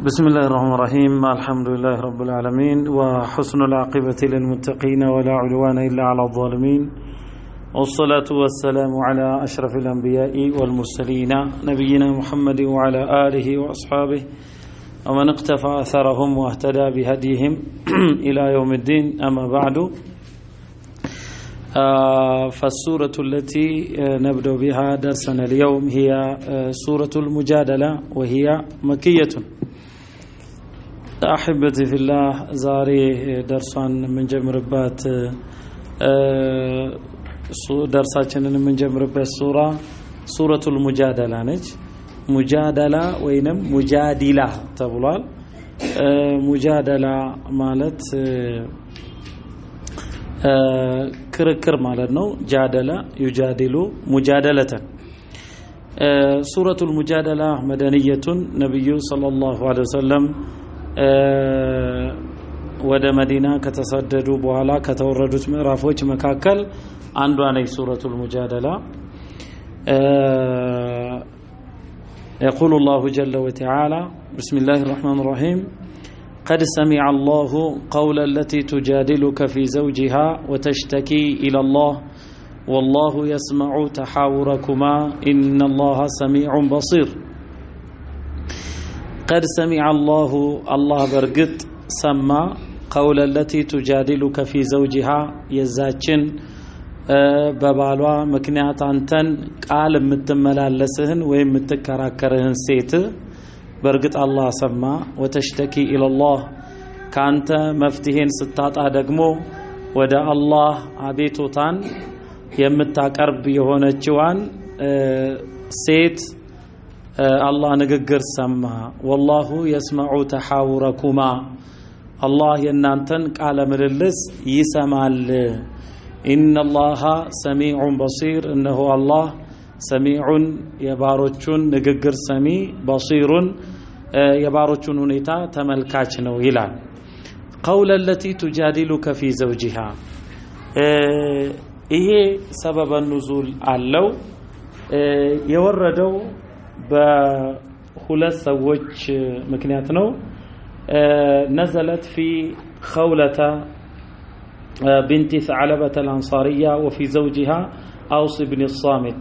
بسم الله الرحمن الرحيم الحمد لله رب العالمين وحسن العاقبة للمتقين ولا عدوان إلا على الظالمين والصلاة والسلام على أشرف الأنبياء والمرسلين نبينا محمد وعلى آله وأصحابه ومن اقتفى أثرهم واهتدى بهديهم إلى يوم الدين أما بعد فالسورة التي نبدأ بها درسنا اليوم هي سورة المجادلة وهي مكية. أحبتي في الله زاري درسان من جمربات درساتنا من جمربات سورة المجادلة نج مجادلة وينم مجادلة تبولال مجادلة مالت كركر مالتنا جادلة يجادل مجادلة. سورة المجادلة مدنية نبي صلى الله عليه وسلم ወደ መዲና ከተሰደዱ በኋላ ከተወረዱት ምዕራፎች መካከል አንዷ ነች ሱረቱል ሙጃደላ። يقول الله جل وتعالى بسم الله الرحمن الرحيم قد سمع الله قول التي تجادلك في زوجها وتشتكي إلى الله والله يسمع تحاوركما إن الله سميع بصير. قد سمع الله برقد سمع قول التي تجادلك في زوجها يزاچن ببالوا مكنيات انتن قال متملالسهن ويم متكراكرهن سيت برقد الله سمع وتشتكي الى الله كانت مفتهين ستاطا دغمو ودا الله ابيتوتان يمتاقرب يهونچوان سيت الله نغغر سما والله يسمع تحاوركما الله ينانتن قال مللس يسمعل ان الله سميع بصير انه الله سميع يباروچون نغغر سمي بصير يباروچون ሁኔታ ተመልካች ነው ይላል። قول التي تجادلك في زوجها ይሄ سبب النزول አለው የወረደው بخلص سوج مكنياتنا نزلت في خولة بنت ثعلبة الأنصارية وفي زوجها أوس بن الصامت.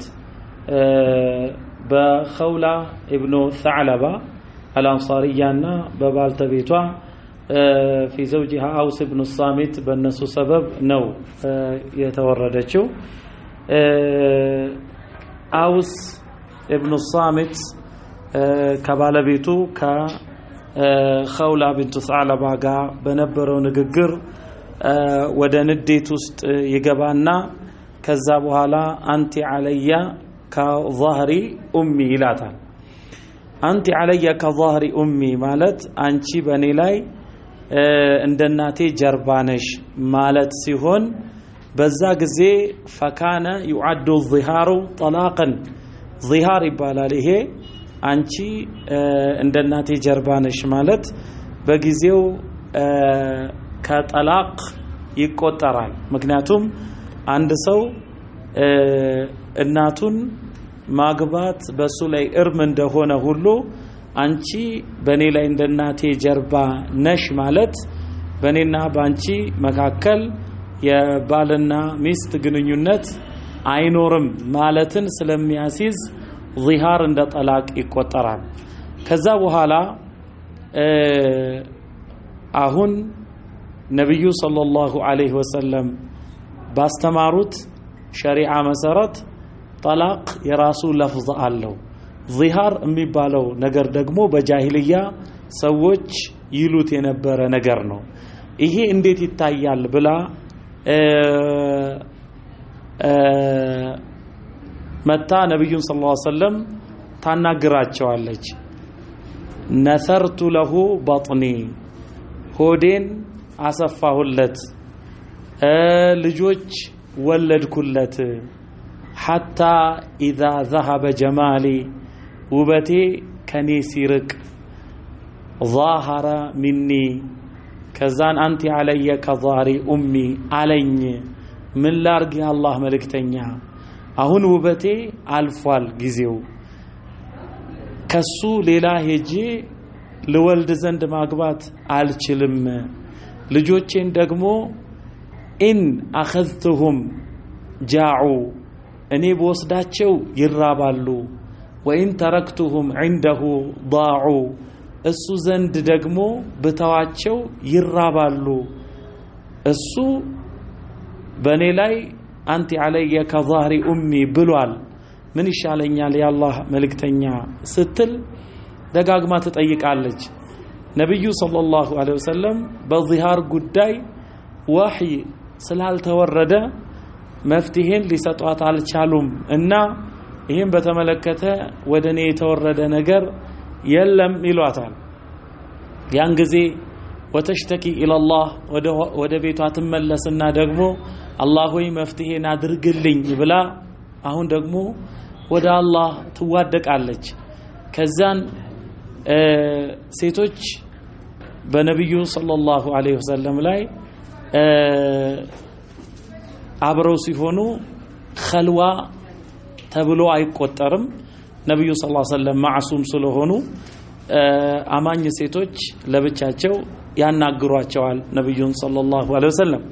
بخولة ابن ثعلبة الأنصارية ببالتبيتها في زوجها أوس بن الصامت بالنسو سبب نو يتوردتشو أوس ابن الصامت كبالبيتو كخولة بنت ثعلبة غا بنبرو نغغر ወደ ንዴት ውስጥ ይገባና ከዛ በኋላ አንቲ አለያ ከظهري امي ይላታል። አንቲ አለያ ከظهري امي ማለት አንቺ በኔ ላይ እንደናቴ ጀርባ ነሽ ማለት ሲሆን በዛ ጊዜ فكان يعد الظهار طلاقا ظهار ይባላል። ይሄ አንቺ እንደናቴ ጀርባ ነሽ ማለት በጊዜው ከጠላቅ ይቆጠራል። ምክንያቱም አንድ ሰው እናቱን ማግባት በሱ ላይ እርም እንደሆነ ሁሉ አንቺ በኔ ላይ እንደናቴ ጀርባ ነሽ ማለት በኔና ባንቺ መካከል የባልና ሚስት ግንኙነት አይኖርም ማለትን ስለሚያሲዝ ظهار እንደ ጠላቅ ይቆጠራል። ከዛ በኋላ አሁን ነብዩ ሰለላሁ ዐለይሂ ወሰለም ባስተማሩት ሸሪዓ መሰረት ጠላቅ የራሱ ለፍዝ አለው። ظهار የሚባለው ነገር ደግሞ በጃሂልያ ሰዎች ይሉት የነበረ ነገር ነው። ይሄ እንዴት ይታያል ብላ መታ ነብዩን ሰለላሁ ዐለይሂ ወሰለም ታናግራቸዋለች። ነሰርቱ ለሁ በጥኒ ሆዴን አሰፋሁለት ልጆች ወለድኩለት حتى اذا ذهب جمالي ውበቴ ከኔ ሲርቅ ظاهر مني ከዛን አንቲ አለየ ከظهري امي አለኝ ምን ላርግ የአላህ መልእክተኛ አሁን ውበቴ አልፏል ጊዜው ከሱ ሌላ ሄጄ ለወልድ ዘንድ ማግባት አልችልም ልጆቼን ደግሞ ኢን አخذتهم جاعوا እኔ በወስዳቸው ይራባሉ ወኢን ተረክቱሁም عنده ضاعوا እሱ ዘንድ ደግሞ በተዋቸው ይራባሉ እሱ በኔ ላይ አንተ علي كظهر امي ብሏል ምን ይሻለኛል ያላህ መልእክተኛ ስትል ደጋግማ ተጠይቃለች ነብዩ ሰለላሁ ዐለይሂ ወሰለም በዚሃር ጉዳይ ወህይ ስላልተወረደ መፍትሄን ሊሰጧት አልቻሉም እና ይሄን በተመለከተ ወደኔ የተወረደ ነገር የለም ይሏታል ያን ጊዜ ወተሽተኪ ኢላላህ ወደ ቤቷ ተመለስና ደግሞ አላህ ሆይ መፍትሄን አድርግልኝ ብላ አሁን ደግሞ ወደ አላህ ትዋደቃለች ከዛን ሴቶች በነብዩ ሰለላሁ ዐለይሂ ወሰለም ላይ አብረው ሲሆኑ ኸልዋ ተብሎ አይቆጠርም ነብዩ ሰለላሁ ዐለይሂ ወሰለም ማዕሱም ስለሆኑ አማኝ ሴቶች ለብቻቸው ያናግሯቸዋል ነብዩን ሰለላሁ ዐለይሂ ወሰለም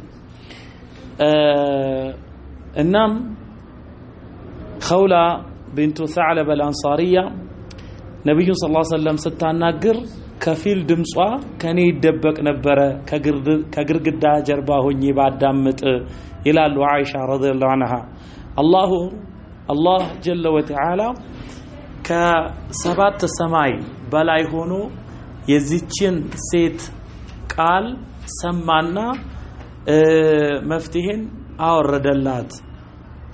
እናም خولة بنت ثعلب الأنصارية نبي صلى الله عليه وسلم ستاناقر كفيل دمصوا كان يدبك نبرة كقرقدا جرباهني بعد دامت إلى عائشة رضي الله عنها الله جل وتعالى كسبات السماء بلاي هونو يزيتشن سيت قال سمعنا مفتهن أورد اللات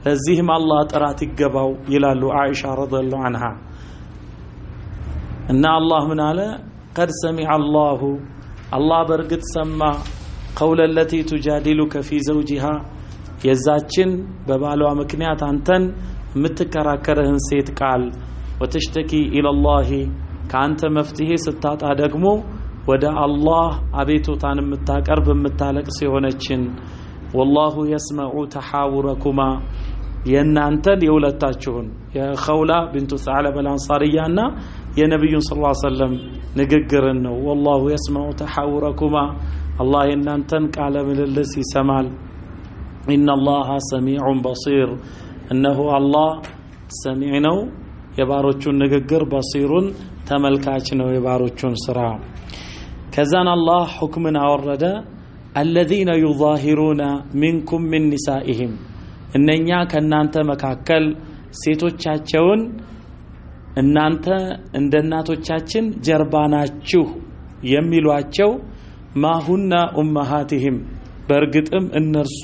لزيهم الله ترات يقبوا يلالو عائشة رضي الله عنها إن الله من على قد سمع الله برقد سمع قول التي تجادلك في زوجها يزاتشن ببالو مكنيات أنتن متكراكرهن سيت قال وتشتكي إلى الله كأنت مفتيه ستات أدقمو ودا الله أبيتو تان متاكرب متالك سيونتشن والله يسمع تحاوركما ينانتن يولتاچون يا خولة بنت ثعلب الأنصارية يا نبي صلى الله عليه وسلم نغغرن والله يسمع تحاوركما الله ينانتن قال من الذي سمال إن الله سميع بصير انه الله سميعنا يباروچون نغغر بصير تملكاچ ነው የባሮቹን ስራ ከዛን الله حكمنا አወረደ الذين يظاهرون منكم من نسائهم እነኛ ከናንተ መካከል ሴቶቻቸውን እናንተ እንደናቶቻችን ጀርባናችሁ የሚሏቸው ማሁና ኡማሃቲሂም በርግጥም እነርሱ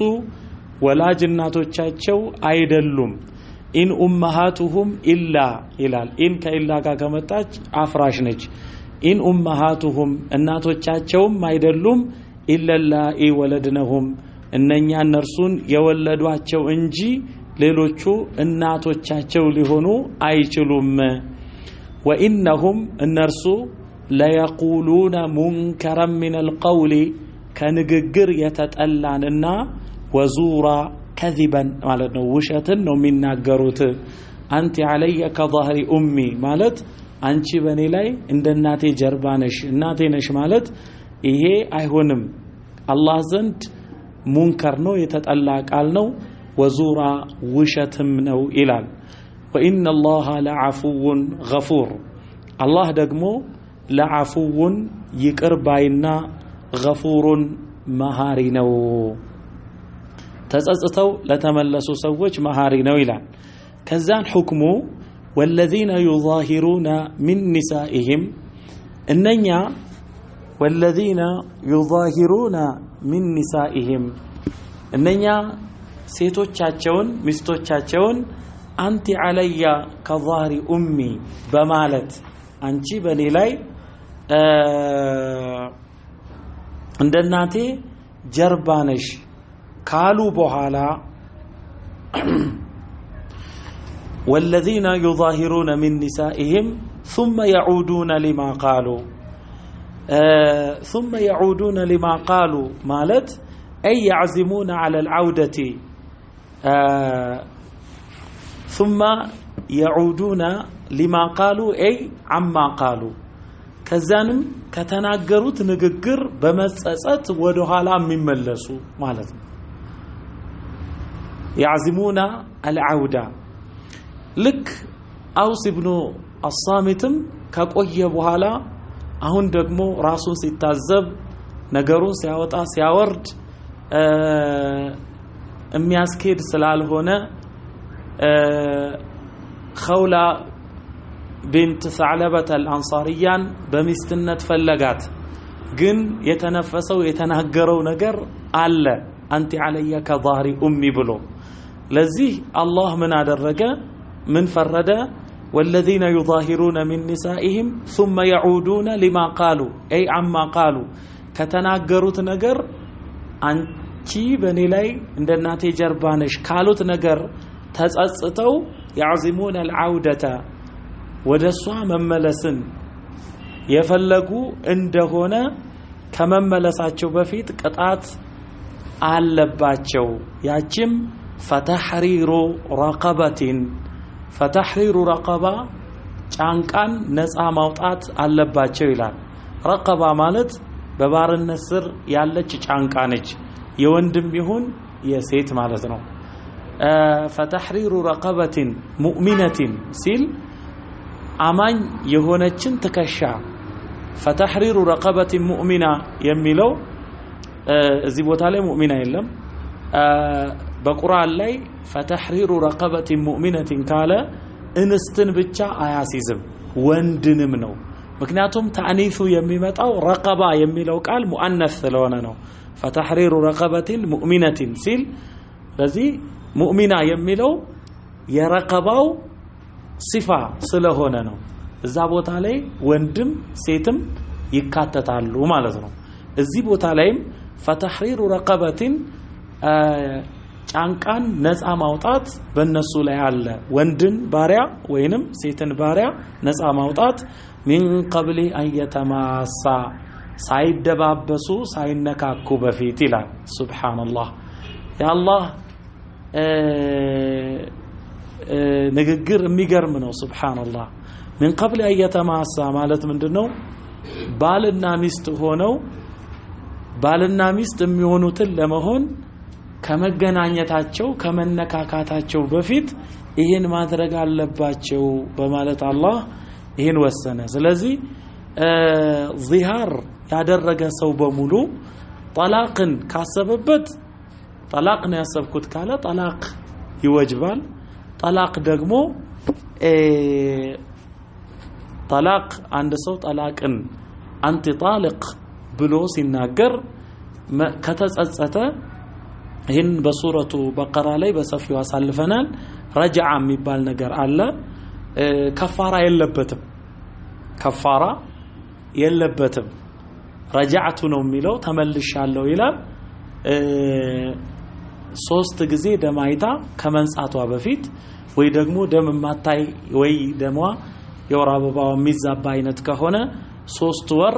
ወላጅ እናቶቻቸው አይደሉም ኢን ኡማሃቱሁም ኢላ ይላል ኢን ከኢላ ጋር ከመጣች አፍራሽ ነች ኢን ኡማሃቱሁም እናቶቻቸውም አይደሉም ኢለላኢ ወለድነሁም እነኛ እነርሱን የወለዷቸው እንጂ ሌሎቹ እናቶቻቸው ሊሆኑ አይችሉም ወኢነሁም እነርሱ ለየቁሉነ ሙንከረን ሚነል ቀውሊ ከንግግር የተጠላንና ወዙራ ከዚበን ማለት ነው ውሸትን ነው የሚናገሩት አንተ علي كظهر امي ማለት አንቺ በኔ ላይ እንደ እናቴ ጀርባ ነሽ እናቴ ነሽ ማለት ይሄ አይሆንም አላህ ዘንድ ሙንከር ነው የተጠላ ቃል ነው ወዙራ ውሸትም ነው ይላል وان الله لعفو غفور الله ደግሞ لعفو ይቅር ባይና غفور መሃሪ ነው ተጸጽተው ለተመለሱ ሰዎች መሃሪ ነው ይላል ከዛን ሁክሙ والذين يظاهرون من نسائهم እነኛ والذين يظاهرون من نسائهم እነኛ ሴቶቻቸውን ሚስቶቻቸውን አንተ علي كظهر امي በማለት አንቺ በኔ ላይ እንደናቴ ጀርባ ነሽ ካሉ በኋላ والذين يظاهرون من نسائهم ثم يعودون لما قالوا مالت أي يعزمون على العودة ثم يعودون لما قالوا أي عما قالوا ከዛንም ከተናገሩት ንግግር በመጸጸት ወደ ኋላ የሚመለሱ ማለት ነው يعزمون العودة ልክ አውስ ኢብኑ አሳሚትም ከቆየ በኋላ አሁን ደግሞ ራሱን ሲታዘብ ነገሩን ሲያወጣ ሲያወርድ የሚያስኬድ ስላልሆነ ኸውላ ቢንት ሰዕለበተ አልአንሳሪያን በሚስትነት ፈለጋት ግን የተነፈሰው የተናገረው ነገር አለ አንቲ አለየ ከظهر ኡሚ ብሎ ለዚህ አላህ ምን አደረገ ምን ፈረደ والذين يظاهرون من نسائهم ثم يعودون لما قالوا أي عما قالوا ከተናገሩት ነገር አንቺ በኔ ላይ እንደናቴ ጀርባነሽ ካሉት ነገር ተጸጽተው يعزمون العودة ወደሷ መመለስን የፈለጉ እንደሆነ ከመመለሳቸው በፊት ቅጣት አለባቸው ያችም فتحرير رقبة ጫንቃን ነፃ ማውጣት አለባቸው ይላል ረቀባ ማለት በባርነት ስር ያለች ጫንቃ ነች የወንድም ይሁን የሴት ማለት ነው فتحرير رقبة مؤمنة ሲል አማኝ የሆነችን ትከሻ فتحرير رقبة مؤمنة የሚለው እዚህ ቦታ ላይ ሙእሚና የለም በቁርአን ላይ فتحرير رقبة مؤمنة ካለ እንስትን ብቻ አያሲዝም ወንድንም ነው ምክንያቱም ታኒሱ የሚመጣው ረቀባ የሚለው ቃል ሙአነስ ስለሆነ ነው فتحرير رقبة مؤمنة ሲል ስለዚህ ሙእሚና የሚለው የረቀባው ሲፋ ስለሆነ ነው እዛ ቦታ ላይ ወንድም ሴትም ይካተታሉ ማለት ነው እዚህ ቦታ ላይም فتحرير رقبة ጫንቃን ነፃ ማውጣት በእነሱ ላይ አለ ወንድን ባሪያ ወይንም ሴትን ባሪያ ነፃ ማውጣት من قبل أن يتماسا ሳይደባበሱ ሳይነካኩ በፊት ይላል ሱብሃንአላህ ያ አላህ ንግግር የሚገርም ነው ሱብሃንአላህ من قبل أن يتماسا ማለት ምንድነው ባልና ሚስት ሆነው ባልና ሚስት የሚሆኑትን ለመሆን ከመገናኘታቸው ከመነካካታቸው በፊት ይሄን ማድረግ አለባቸው በማለት አላህ ይሄን ወሰነ ስለዚህ ዚሃር ያደረገ ሰው በሙሉ ጠላቅን ካሰበበት ጠላቅ ነው ያሰብኩት ካለ ጠላቅ ይወጅባል ጠላቅ ደግሞ ጠላቅ አንድ ሰው ጠላቅን አንተ ጣልቅ ብሎ ሲናገር ከተጸጸተ ይህን በሱረቱ በቀራ ላይ በሰፊው አሳልፈናል ረጃዓ የሚባል ነገር አለ ከፋራ የለበትም ረጃዕቱ ነው የሚለው ተመልሻለሁ ይላል ሶስት ጊዜ ደማይታ ከመንጻቷ በፊት ወይ ደግሞ ደም ማታይ ወይ ደሟ የወር አበባው የሚዛባ አይነት ከሆነ 3 ወር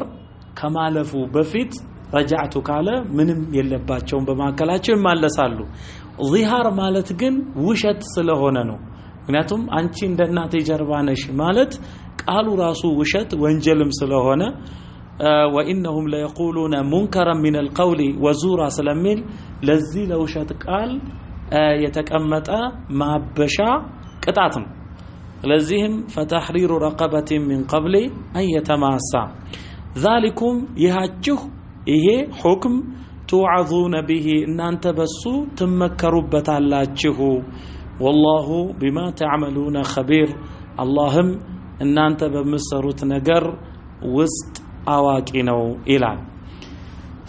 ከማለፉ በፊት ረጃዕቱ ካለ ምንም የለባቸውም በማከላቸው ይማለሳሉ ዚሃር ማለት ግን ውሸት ስለሆነ ነው ምክንያቱም አንቺ እንደናቴ ጀርባነሽ ማለት ቃሉ ራሱ ውሸት ወንጀልም ስለሆነ وانهم لا يقولون منكرا من القول وزورا ስለሚል ለዚህ ለውሸት ቃል የተቀመጠ ማበሻ ቅጣት ነው ስለዚህም فتحرير رقبة من قبل أن يتماسا ذلكم يهاجه ይሄ ሁክም توعظون به እናንተ በሱ ትመከሩበታላችሁ والله بما تعملون خبير اللهم እናንተ በምትሰሩት ነገር ውስጥ አዋቂ ነው ይላል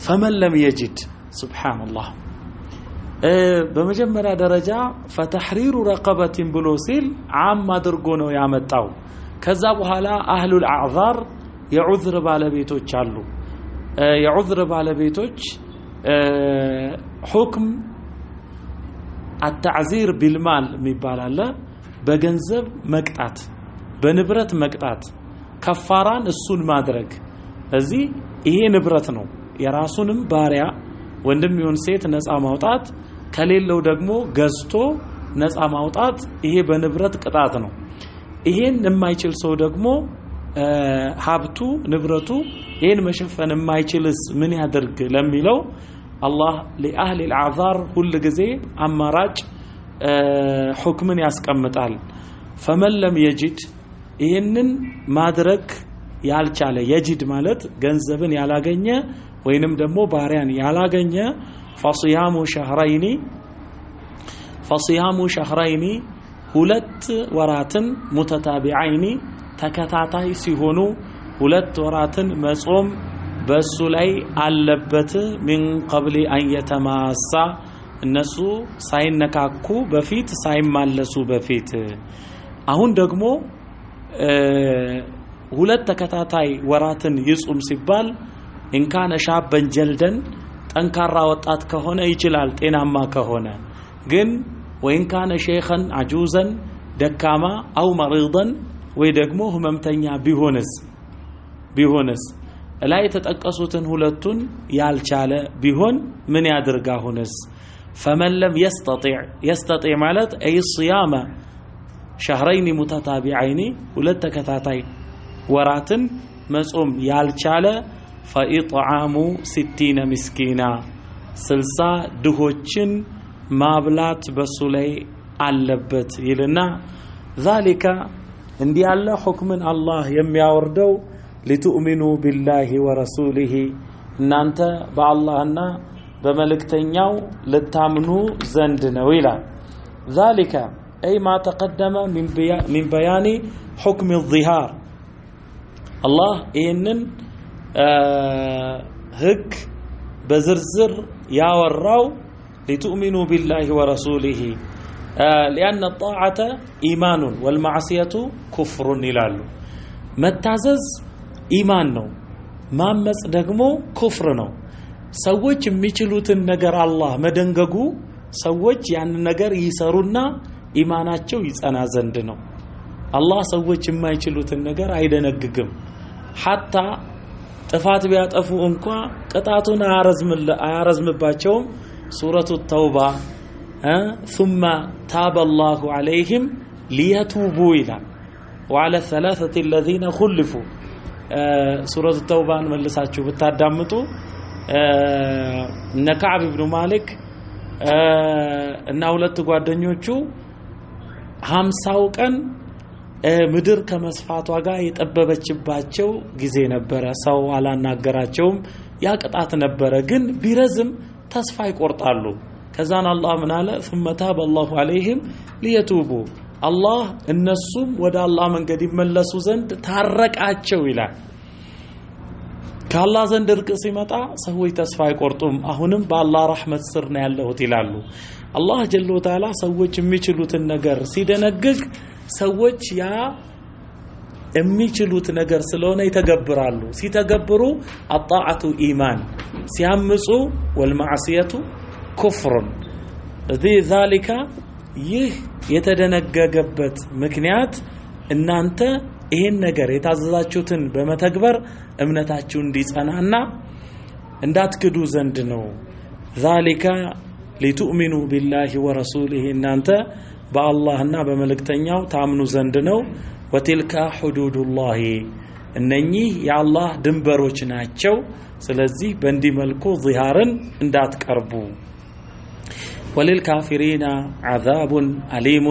فمن لم يجد سبحان الله በመጀመሪያ ደረጃ فتحرير رقبة ብሎ ሲል عام አድርጎ ነው ያመጣው ከዛ በኋላ አህሉ الأعذار የዑዝር ባለቤቶች አሉ የዑዝር ባለቤቶች ሁክም التعذير بالمال የሚባል በገንዘብ መቅጣት በንብረት መቅጣት ከፋራን እሱን ማድረግ እዚህ ይሄ ንብረት ነው የራሱንም ባሪያ ወንድም ይሁን ሴት ነፃ ማውጣት ከሌለው ደግሞ ገዝቶ ነፃ ማውጣት ይሄ በንብረት ቅጣት ነው ይሄን የማይችል ሰው ደግሞ ሀብቱ ንብረቱ ይሄን መሸፈን የማይችልስ ምን ያደርግ ለሚለው አላህ ለአህሊ الأعذار ሁሉ ጊዜ አማራጭ ሁክምን ያስቀምጣል فمن لم يجد ይሄንን ማድረግ ያልቻለ يجد ማለት ገንዘብን ያላገኘ ወይንም ደግሞ ባሪያን ያላገኘ فصيام شهرين ሁለት ወራትን ሙተታቢዓይኒ ተከታታይ ሲሆኑ ሁለት ወራትን መጾም በሱ ላይ አለበት من قبل ان يتماسا እነሱ ሳይነካኩ በፊት ሳይማለሱ በፊት አሁን ደግሞ ሁለት ተከታታይ ወራትን ይጾም ሲባል ان كان شابا جلدا ጠንካራ ወጣት ከሆነ ይችላል ጤናማ ከሆነ ግን وان كان شيخا عجوزا ደካማ او مريضا ወይ ደግሞ ህመምተኛ ቢሆንስ ላይ የተጠቀሱትን ሁለቱን ያልቻለ ቢሆን ምን ያድርጋሁንስ فمن لم يستطيع ማለት اي صيام شهرين متتابعين ሁለት ተከታታይ ወራትን መጾም ያልቻለ فإطعام 60 مسكينا 60 ድሆችን ማብላት በሱ ላይ አለበት ይልና ذلك እንዲህ ያለ ሁክምን አላህ የሚያወርደው لتؤمنوا بالله ورسوله እናንተ በአላህና በመልእክተኛው ልታምኑ ዘንድ ነው ይላል ذلك أي ما تقدم من بيان حكم الظهار الله ይህንን ህግ በዝርዝር ያወራው لتؤمنوا بالله ورسوله لأن الطاعة إيمان والمعصية كفر ይላሉ መታዘዝ ኢማን ነው ማመጽ ደግሞ ኩፍር ነው ሰዎች የሚችሉትን ነገር አላህ መደንገጉ ሰዎች ያን ነገር ይሰሩና ኢማናቸው ይጸና ዘንድ ነው አላህ ሰዎች የማይችሉትን ነገር አይደነግግም hatta ጥፋት ቢያጠፉ እንኳን ቅጣቱን አያረዝምባቸውም ሱረቱ ተውባ ثم تاب الله عليهم ليتوبوا إلى وعلى الثلاثة الذين خلفوا سورة التوبة ملساتشو بتادامتو እነ ከዓብ ኢብኑ ማሊክ እና ሁለት ጓደኞቹ 50 ቀን ምድር ከመስፋቷ ጋር የጠበበችባቸው ጊዜ ነበረ ሰው አላናገራቸውም ያ ቅጣት ነበረ ግን ቢረዝም ተስፋ ይቆርጣሉ ከዛን አላህ ምን አለ ثم تاب الله عليهم ليتوبوا አላህ እነሱም ወደ አላህ መንገድ ይመለሱ ዘንድ ታረቃቸው ይላል ከአላህ ዘንድ እርቅ ሲመጣ ሰዎች ተስፋ አይቆርጡም አሁንም በአላህ ረህመት ስር ነው ያለሁት ይላሉ አላህ ጀለ ወተዓላ ሰዎች የሚችሉትን ነገር ሲደነግግ ሰዎች ያ የሚችሉት ነገር ስለሆነ ይተገብራሉ ሲተገብሩ አጣዓቱ ኢማን ሲያምጹ ወልማዕሲየቱ ኩፍር ذلك ይህ የተደነገገበት ምክንያት እናንተ ይሄን ነገር የታዘዛችሁትን በመተግበር እምነታችሁ እንዲጸናና እንዳትክዱ ዘንድ ነው ذلك لتؤمنوا بالله ورسوله እናንተ በአላህና በመልእክተኛው ታምኑ ዘንድ ነው وتلك حدود الله እነኚህ የአላህ ድንበሮች ናቸው ስለዚህ በእንዲህ መልኩ ዚሃርን እንዳትቀርቡ وللكافرين عذاب أليم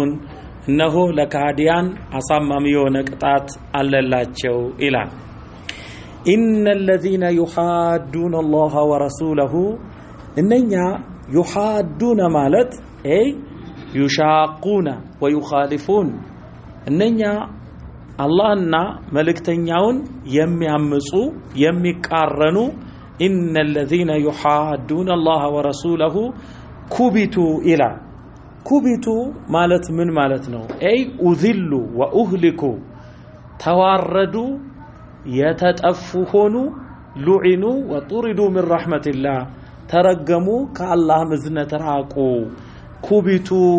إنه لكاديان أصمم يونقطات عللاچو إلى إن الذين يحادون الله ورسوله إننا يحادون مالت أي يشاقون ويخالفون إننا اللهنا ملكتنياون يميامصو يميقارنو إن الذين يحادون الله ورسوله كبتوا إلى كبتوا مالت من مالتنا أي أذلوا وأهلكوا تواردوا يتتأفهون لعنوا وطردوا من رحمة الله ترجموا كالله مزنة راقوا كبتوا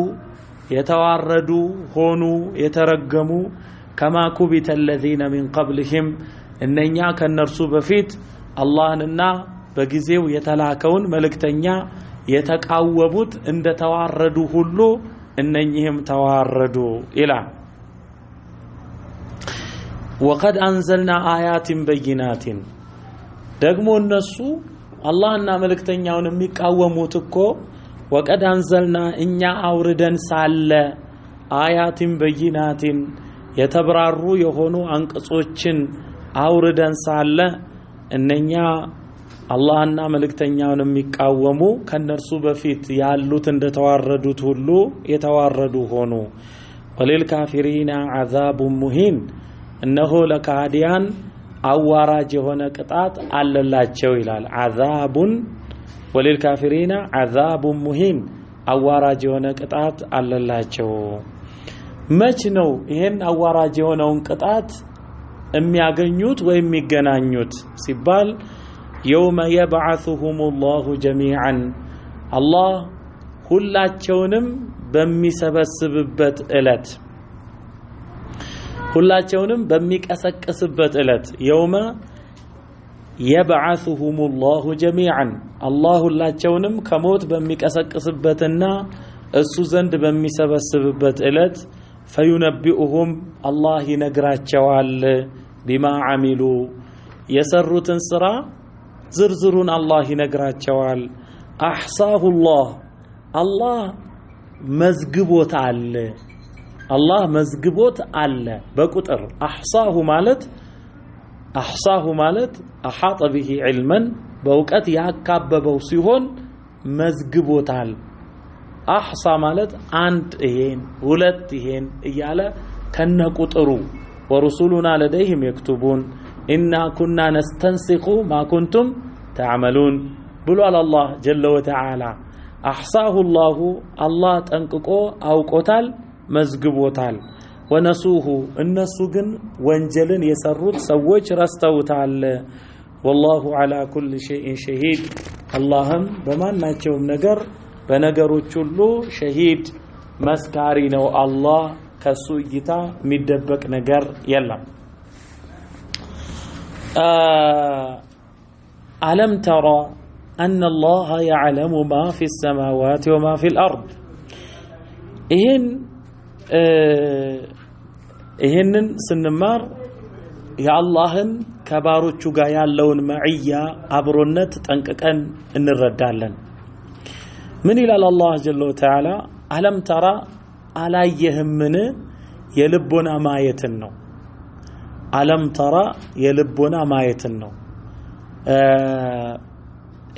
يتواردوا هونوا يترجموا كما كبت الذين من قبلهم إننا كالنرسو بفيت الله ننا بجزيو يتلاكون ملكتنيا يتقاوبوت عند تواردوا ሁሉ እነኚህም ተዋረዱ ኢላ ወቀድ አንዘልና አያትን በይናትን ደግሞ እነሱ አላህና መልእክተኛውን የሚቃወሙት እኮ ወቀድ አንዘልና እኛ አውርደን ሳለ አያትን በይናትን የተብራሩ የሆኑ አንቀጾችን አውርደን ሳለ እነኛ አላህና መልእክተኛውን የሚቃወሙ ከነርሱ በፊት ያሉት እንደተዋረዱት ሁሉ የተዋረዱ ሆኑ ወለልካፊሪና አዛቡን ሙሂን እነሆ ለካዲያን አዋራጅ የሆነ ቅጣት አለላቸው ይላል አዛቡን ወለልካፊሪና አዛቡን ሙሂን አዋራጅ የሆነ ቅጣት አለላቸው መች ነው ይሄን አዋራጅ የሆነውን ቅጣት የሚያገኙት ወይ የሚገናኙት ሲባል يوم يبعثهم الله جميعا الله ሁላቸውንም በሚሰበስብበት እለት ሁላቸውንም በሚቀሰቅስበት እለት يوم يبعثهم الله جميعا الله ሁላቸውንም ከሞት በሚቀሰቅስበትና እሱ ዘንድ በሚሰበስብበት እለት فينبئهم الله ይነግራቸዋል بما عملوا የሰሩትን ስራ ዝርዝሩን አላህ ይነግራቸዋል አህሳሁ አላህ መዝግቦታል አላህ መዝግቦት አለ በቁጥር አህሳሁ ማለት አሐጠ به علما በእውቀት ያካበበው ሲሆን መዝግቦታል አህሳ ማለት አንድ ይሄን ሁለት ይሄን እያለ ከነቁጥሩ ወሩሱሉና ለደይህም يكتبون إنا كنا نستنسخ ما كنتم تعملون بلو الله جل وتعالى أحصاه الله تنققو أو قتال مزقبوتال ونسوه النسو جن وانجلن يسرد سوج رستوتال والله على كل شيء شهيد اللهم بما ناتشوم نقر بنقرو تشلو شهيد مسكارينو الله كسويتا مدبك نقر يلا ألم ترى أن الله يعلم ما في السماوات وما في الأرض إهن سنمار يا اللهن كبارو تشوغا يالون معية أبرونت تنككن إن الردالن من إلى الله جل وتعالى ألم ترى على يهمن يلبنا ما يتنو ألم ترى يلبنا ما يتنو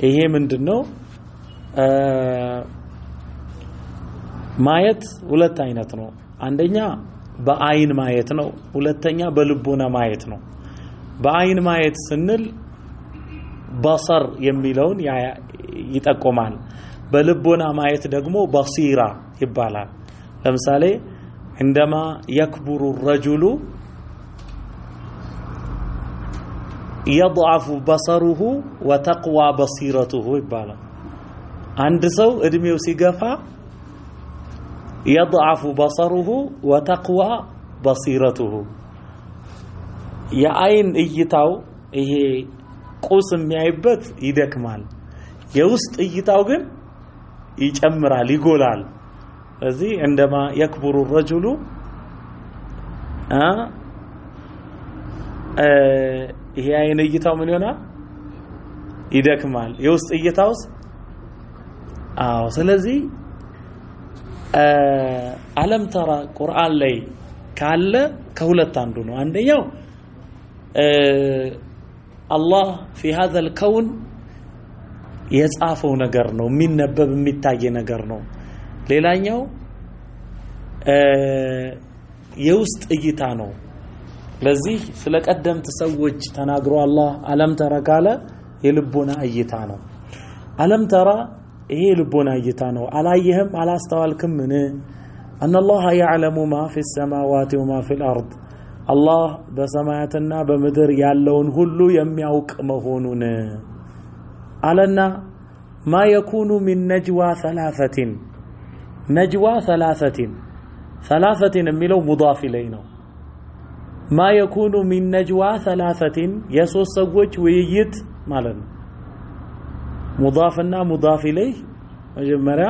ይሄ ምንድነው ማየት ሁለት አይነት ነው አንደኛ በአይን ማየት ነው ሁለተኛ በልቦና ማየት ነው በአይን ማየት ስንል በصር የሚለውን ይጠቆማል በልቦና ማየት ደግሞ በሲራ ይባላል ለምሳሌ عندما يكبر الرجل يضعف بصره وتقوى بصيرته ይባላል አንድ ሰው እድሜው ሲገፋ يضعف بصره وتقوى بصيرته የአይን እይታው ይሄ ቁስ የሚያይበት ይደክማል የውስጥ እይታው ግን ይጨምራል ይጎላል ስለዚህ عندما يكبر الرجل ይሄ አይን እይታው ምን ይሆናል ይደክማል የውስጥ እይታውስ ስለዚህ አለም ተራ ቁርአን ላይ ካለ ከሁለት አንዱ ነው አንደኛው አላህ في هذا الكون የጻፈው ነገር ነው የሚነበብ የሚታይ ነገር ነው ሌላኛው የውስጥ እይታ ነው ለዚህ ስለቀደምት ሰዎች ተናግሮ አላህ አለም ተራ ካለ የልቦና እይታ ነው አለም ተራ ይሄ ልቦና እይታ ነው አላየህም አላስተዋልክም ምን ان الله يعلم ما في السماوات وما في الارض الله በሰማያትና በምድር ያለውን ሁሉ የሚያውቅ መሆኑን አለና ما يكون من نجوى ثلاثه የሚለው ሙዳፍ ኢለይ ነው ما يكون من نجوى ثلاثه የሶስት ሰዎች ውይይት ማለት ነው ሙዳፍና ሙዳፍ ኢለይ መጀመሪያ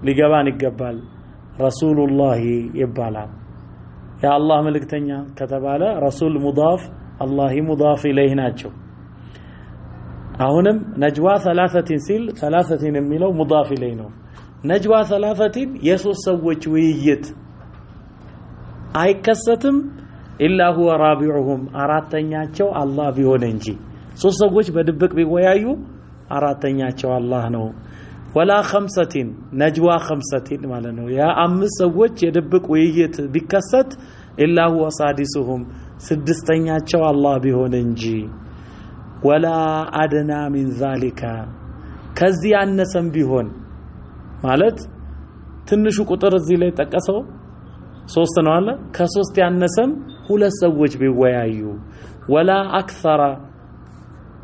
ሊገባን ይገባል ረሱሉላህ ይባላል ያ አላህ መልእክተኛ ከተባለ ረሱል ሙዳፍ አላህ ሙዳፍ ኢለይህ ናቸው አሁንም ነጅዋ ሰላሰቲን ሲል ሰላሰቲን የሚለው ሙዳፍ ኢለይህ ነው ነጅዋ ሰላሰቲን የሶስት ሰዎች ውይይት አይከሰትም ኢላ ሁወ ራቢዑሁም አራተኛቸው አላህ ቢሆን እንጂ ሶስት ሰዎች በድብቅ ቢወያዩ አራተኛቸው አላህ ነው ወላ ኸምሰቲን ነጅዋ ኸምሰቲን ማለት ነው ያ አምስት ሰዎች የድብቅ ውይይት ቢከሰት ኢላ ሁወ ሳዲሱሁም ስድስተኛቸው አላህ ቢሆን እንጂ ወላ አድና ሚን ዛሊካ ከዚህ ያነሰም ቢሆን ማለት ትንሹ ቁጥር እዚህ ላይ ተጠቀሰው ሶስት ነው አለ ከሶስት ያነሰም ሁለት ሰዎች ቢወያዩ ወላ አክثر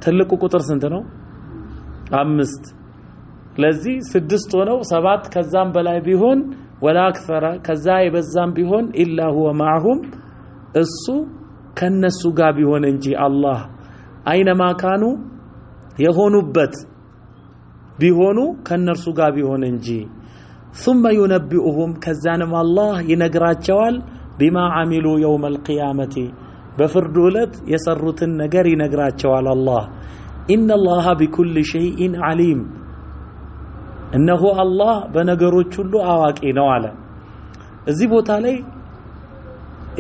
ትልቁ ቁጥር ስንት ነው አምስት ለዚህ ስድስት ሆነው ሰባት ከዛም በላይ ቢሆን ወላ አክثر ከዛ ይበዛም ቢሆን ኢላ ሁወ ማዕሁም እሱ ከነሱ ጋር ቢሆን እንጂ አላህ አይነማ ካኑ የሆኑበት ቢሆኑ ከነርሱ ጋር ቢሆን እንጂ ثم ينبئهم كذانم الله ينግራቸዋል بما عملوا يوم القيامه በፍርድ ዕለት የሰሩትን ነገር ይነግራቸዋል አላህ ان الله بكل شيء عليم እነሆ አላህ በነገሮች ሁሉ አዋቂ ነው አለ እዚህ ቦታ ላይ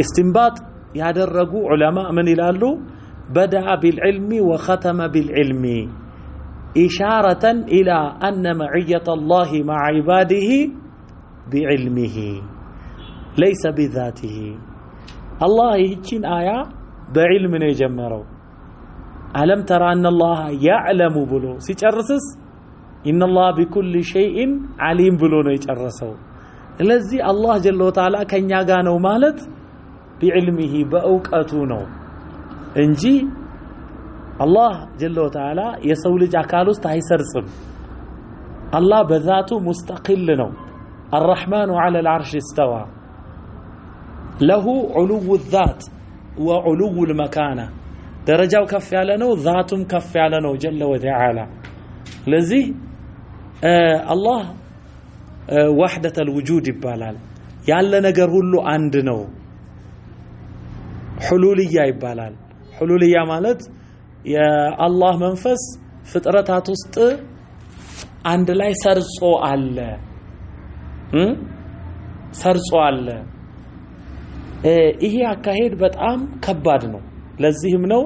استنباط ያደረጉ ዑለማ ምን ይላሉ بدأ بالعلم وختم بالعلم إشارة إلى أن معية الله مع عباده بعلمه ليس بذاته الله يجين آية بعلم يجمره ألم ترى أن الله يعلم بلو سيجرسس إن الله بكل شيء عليم بلو يجرسه الذي الله جل وتعالى كان يغانو مالت بعلمه بأوقاتونو እንጂ አላህ ጀለ ወተዓላ የሰው ልጅ አካል ውስጥ አይሰርጽም አላህ በዛቱ ሙስተቂል ነው الرحمن على العرش استوى له علو الذات وعلو المكانه درجاው ከፍ ያለ ነው ዛቱም ከፍ ያለ ነው ጀለ ወተዓላ ለዚህ አላህ وحدة الوجود ይባላል ያለ ነገር ሁሉ አንድ ነው ሁሉልያ ይባላል ሁሉልያ ማለት የአላህ መንፈስ ፍጥረታት ውስጥ አንድ ላይ ሰርጾ አለ ሰርጾ አለ ይሄ አካሄድ በጣም ከባድ ነው ለዚህም ነው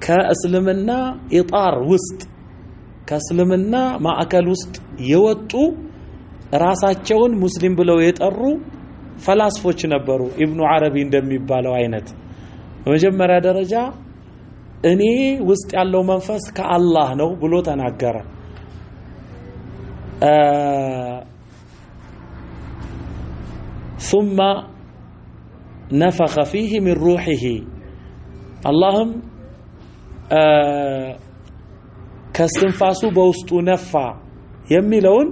ከእስልምና ኢጣር ውስጥ ከእስልምና ማዕከል ውስጥ የወጡ ራሳቸውን ሙስሊም ብለው የጠሩ ፈላስፎች ነበሩ ኢብኑ አረቢ እንደሚባለው አይነት በመጀመሪያ ደረጃ እኔ ውስጥ ያለው መንፈስ ከአላህ ነው ብሎ ተናገረ ثم نفخ فيه من روحه اللهم ከስትንፋሱ በውስጡ ነፋ የሚለውን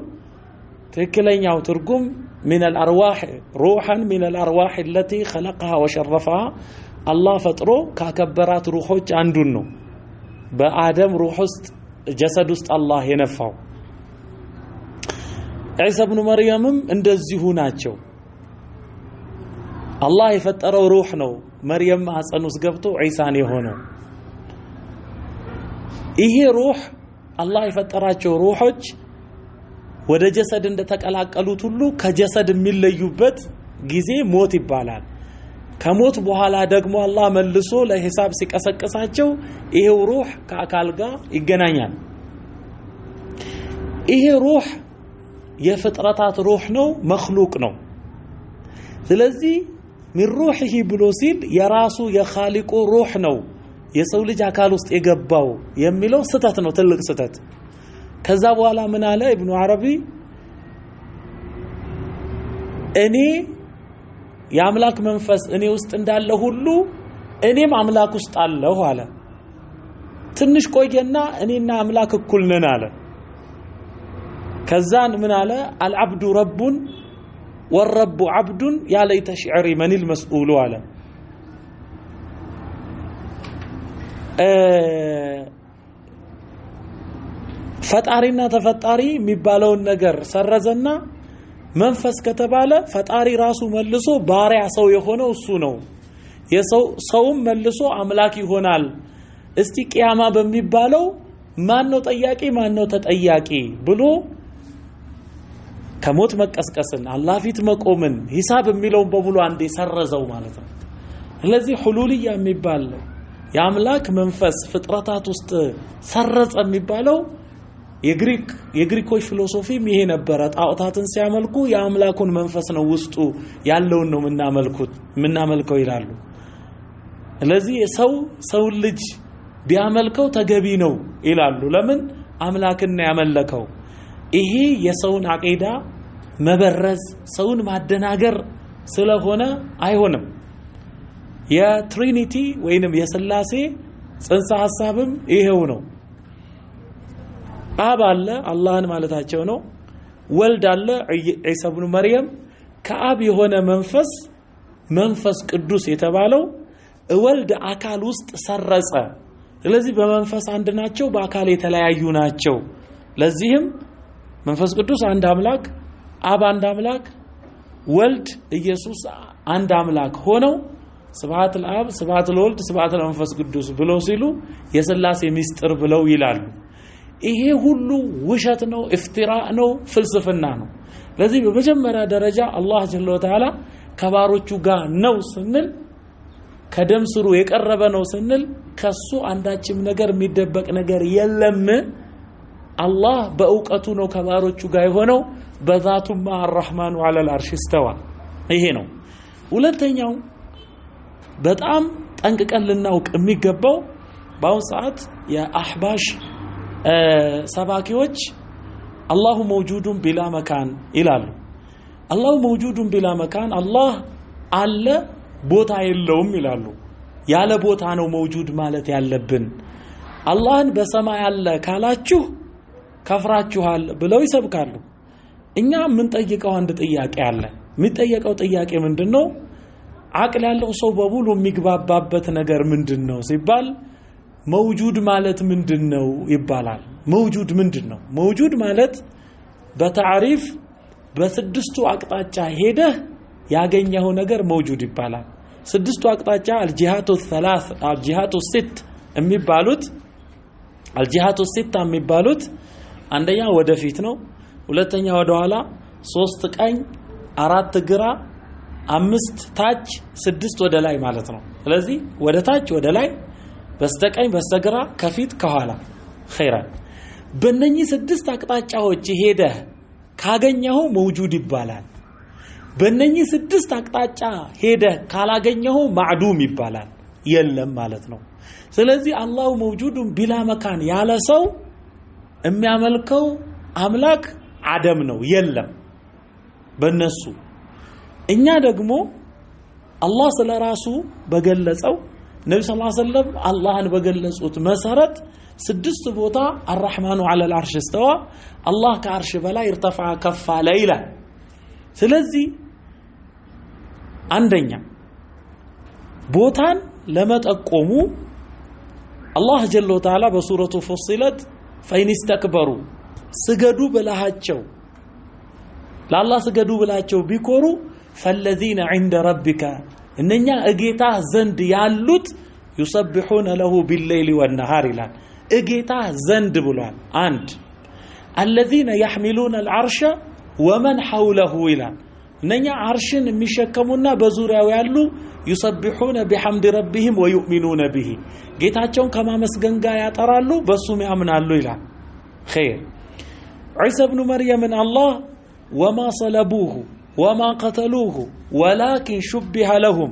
ትክክለኛው ትርጉም من الارواح روحا من الارواح التي خلقها وشرفها الله فطرو ካከበራት ሩሆች አንዱን ነው በአደም ሩህ ውስጥ ጀሰድ ውስጥ አላህ የነፋው ዒሳ ኢብኑ መርየምም እንደዚሁ ናቸው አላህ የፈጠረው ሩህ ነው መርየም ማህፀን ውስጥ ገብቶ ዒሳን የሆነው ይሄ ሩህ አላህ የፈጠራቸው ሩሆች ወደ ጀሰድ እንደተቀላቀሉት ሁሉ ከጀሰድ የሚለዩበት ጊዜ ሞት ይባላል ከሞት በኋላ ደግሞ አላህ መልሶ ለሂሳብ ሲቀሰቅሳቸው ይሄው ሩህ ከአካል ጋር ይገናኛል ይሄ ሩህ የፍጥረታት ሩህ ነው መخلوቅ ነው ስለዚህ من روحه ብሎ ሲል የራሱ የኻሊቁ ሩህ ነው የሰው ልጅ አካል ውስጥ የገባው የሚለው ስተት ነው ትልቅ ስተት ከዛ በኋላ ምን አለ ኢብኑ አረቢ እኔ የአምላክ መንፈስ እኔ ውስጥ እንዳለ ሁሉ እኔም አምላክ ውስጥ አለሁ አለ ትንሽ ቆየና እኔና አምላክ እኩል ነን አለ ከዛን ምን አለ العبد رب والرب عبد يا ليت شعري من المسؤول አለ ፈጣሪና ተፈጣሪ የሚባለውን ነገር ሰረዘና መንፈስ ከተባለ ፈጣሪ ራሱ መልሶ ባሪያ ሰው የሆነው እሱ ነው ሰውም መልሶ አምላክ ይሆናል እስቲ ቂያማ በሚባለው ማን ነው ጠያቂ ማን ነው ተጠያቂ ብሎ ከሞት መቀስቀስን አላህ ፊት መቆምን ሂሳብ የሚለውን በሙሉ አንዴ ሰረዘው ማለት ነው ስለዚህ ሁሉልያ የሚባል የአምላክ መንፈስ ፍጥረታት ውስጥ ሰረጸ የሚባለው የግሪኮች ፊሎሶፊም ይሄ ነበር ጣዖታትን ሲያመልኩ የአምላኩን መንፈስ ነው ውስጡ ያለውን ነው ምናመልከው ይላሉ ስለዚህ ሰው ልጅ ቢያመልከው ተገቢ ነው ይላሉ ለምን አምላክን ያመለከው ይሄ የሰውን አቂዳ መበረዝ ሰውን ማደናገር ስለሆነ አይሆንም የትሪኒቲ ወይንም የሥላሴ ጽንሰ ሐሳብም ይሄው ነው አብ አለ አላህን ማለታቸው ነው ወልድ አለ ኢሳ ኢብኑ መርየም ከአብ የሆነ መንፈስ ቅዱስ የተባለው ወልድ አካል ውስጥ ሰረጸ ስለዚህ በመንፈስ አንድ ናቸው በአካል የተለያዩ ናቸው ለዚህም መንፈስ ቅዱስ አንድ አምላክ አብ አንድ አምላክ ወልድ ኢየሱስ አንድ አምላክ ሆነው ስብሐት ለአብ ስብሐት ለወልድ ስብሐት ለመንፈስ ቅዱስ ብለው ሲሉ የሥላሴ ሚስጥር ብለው ይላሉ ይሄ ሁሉ ውሸት ነው ኢፍቲራ ነው ፍልስፍና ነው ለዚህ በመጀመሪያ ደረጃ አላህ ጀለ ወተዓላ ከባሮቹ ጋር ነው ስንል ከደም ስሩ የቀረበ ነው ስንል ከሱ አንዳችም ነገር የሚደበቅ ነገር የለም አላህ በእውቀቱ ነው ከባሮቹ ጋር የሆነው በዛቱማ አርrahማኑ ዐለል አርሽ استوى ይሄ ነው ሁለተኛው በጣም ጠንቅቀን ልናውቅ የሚገባው በአሁን ሰዓት የአህባሽ ሰባኪዎች አላሁ መውጁዱን ቢላ መካን ይላሉ አላሁ መውጁዱን ቢላ መካን አላህ አለ ቦታ የለውም ይላሉ ያለ ቦታ ነው መውጁድ ማለት ያለብን አላህን በሰማይ አለ ካላችሁ ከፍራችኋል ብለው ይሰብካሉ እኛ ምን ጠይቀው አንድ ጥያቄ አለ የሚጠየቀው ጥያቄ ምንድነው አቅል ያለው ሰው በሙሉ የሚግባባበት ነገር ምንድነው ሲባል መውጁድ ማለት ምንድነው ይባላል መውጁድ ምንድነው መውጁድ ማለት በታሪፍ በስድስቱ አቅጣጫ ሄደህ ያገኘው ነገር መውጁድ ይባላል ስድስቱ አቅጣጫ አልጂሃቱ الثلاث አልጂሃቱ الست የሚባሉት አልጂሃቱ الست የሚባሉት አንደኛ ወደፊት ነው ሁለተኛ ወደ ኋላ ሶስት ቀኝ አራት ግራ አምስት ታች ስድስት ወደ ላይ ማለት ነው ስለዚህ ወደ ታች ወደ ላይ በስተቀኝ በስተግራ ከፊት ከኋላ ኸይራን በእነኚህ ስድስት አቅጣጫዎች ሄደ ካገኘው መውጁድ ይባላል በእነኚህ ስድስት አቅጣጫ ሄደ ካላገኘው ማዕዱም ይባላል የለም ማለት ነው ስለዚህ አላሁ መውጁዱን ቢላ መካን ያለ ሰው የሚያመልከው አምላክ አደም ነው የለም በእነሱ እኛ ደግሞ አላህ ስለራሱ በገለጸው ነብዩ ሰለላሁ ዐለይሂ ወሰለም አላህን በገለጹት መሰረት ስድስት ቦታ አርrahማኑ ዐለል አርሽ استوى አላህ ከአርሽ በላይ irtafa ከፍ አለ ይላል ስለዚህ አንደኛ ቦታን ለመጠቆሙ አላህ ጀለ ወተዓላ በሱረቱ ፉሲለት ፈኢን استكبሩ ስገዱ ብላቸው ለአላህ ስገዱ ብላቸው ቢኮሩ فالذين عند ربك እነኛ እጌታ ዘንድ ያሉት يسبحون له بالليل والنهار ይላል እጌታ ዘንድ ብሏል አንድ الذين يحملون العرش ومن حوله ይላል እነኛ አርሽን የሚሸከሙና በዙሪያው ያሉ يسبحون بحمد ربهم ويؤمنون به ጌታቸውን ከማመስገን ጋር ያጠራሉ በሱም ያምናሉ ይላል خير عيسى ابن مريم الله وما صلبوه وما قتلوه ولكن شبه لهم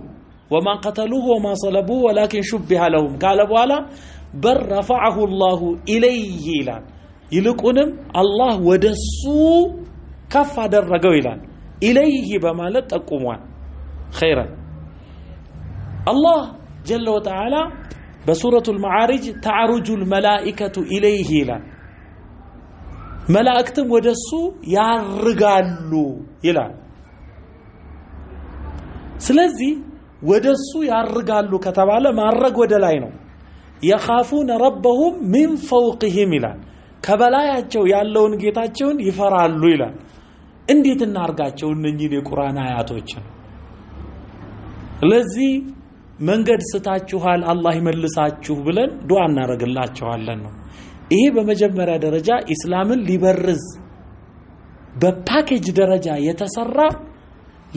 وما قتلوه وما صلبوه ولكن شبه لهم قال بوالا بل رفعه الله إليه ይላል ይልቁንም አላህ ወደሱ ከፍ አደረገው ይላል إليه በማለት ጠቁሟል خيرا الله جل وتعالى بسورة المعارج تعرج الملائكة إليه ይላል መላእክትም ወደሱ ያርጋሉ ይላል ስለዚህ ወደሱ ያርጋሉ ከተባለ ማረግ ወደ ላይ ነው يخافون ربهم من فوقهم ይላል ከበላያቸው ያለውን ጌታቸውን ይፈራሉ ይላል እንዴት እናርጋቸው እነኚህን የቁርአን አያቶችን ለዚህ መንገድ ስታችኋል አላህ ይመልሳችሁ ብለን ዱዓ እናረጋላችኋለን ነው ይሄ በመጀመሪያ ደረጃ እስላምን ሊበርዝ በፓኬጅ ደረጃ የተሰራ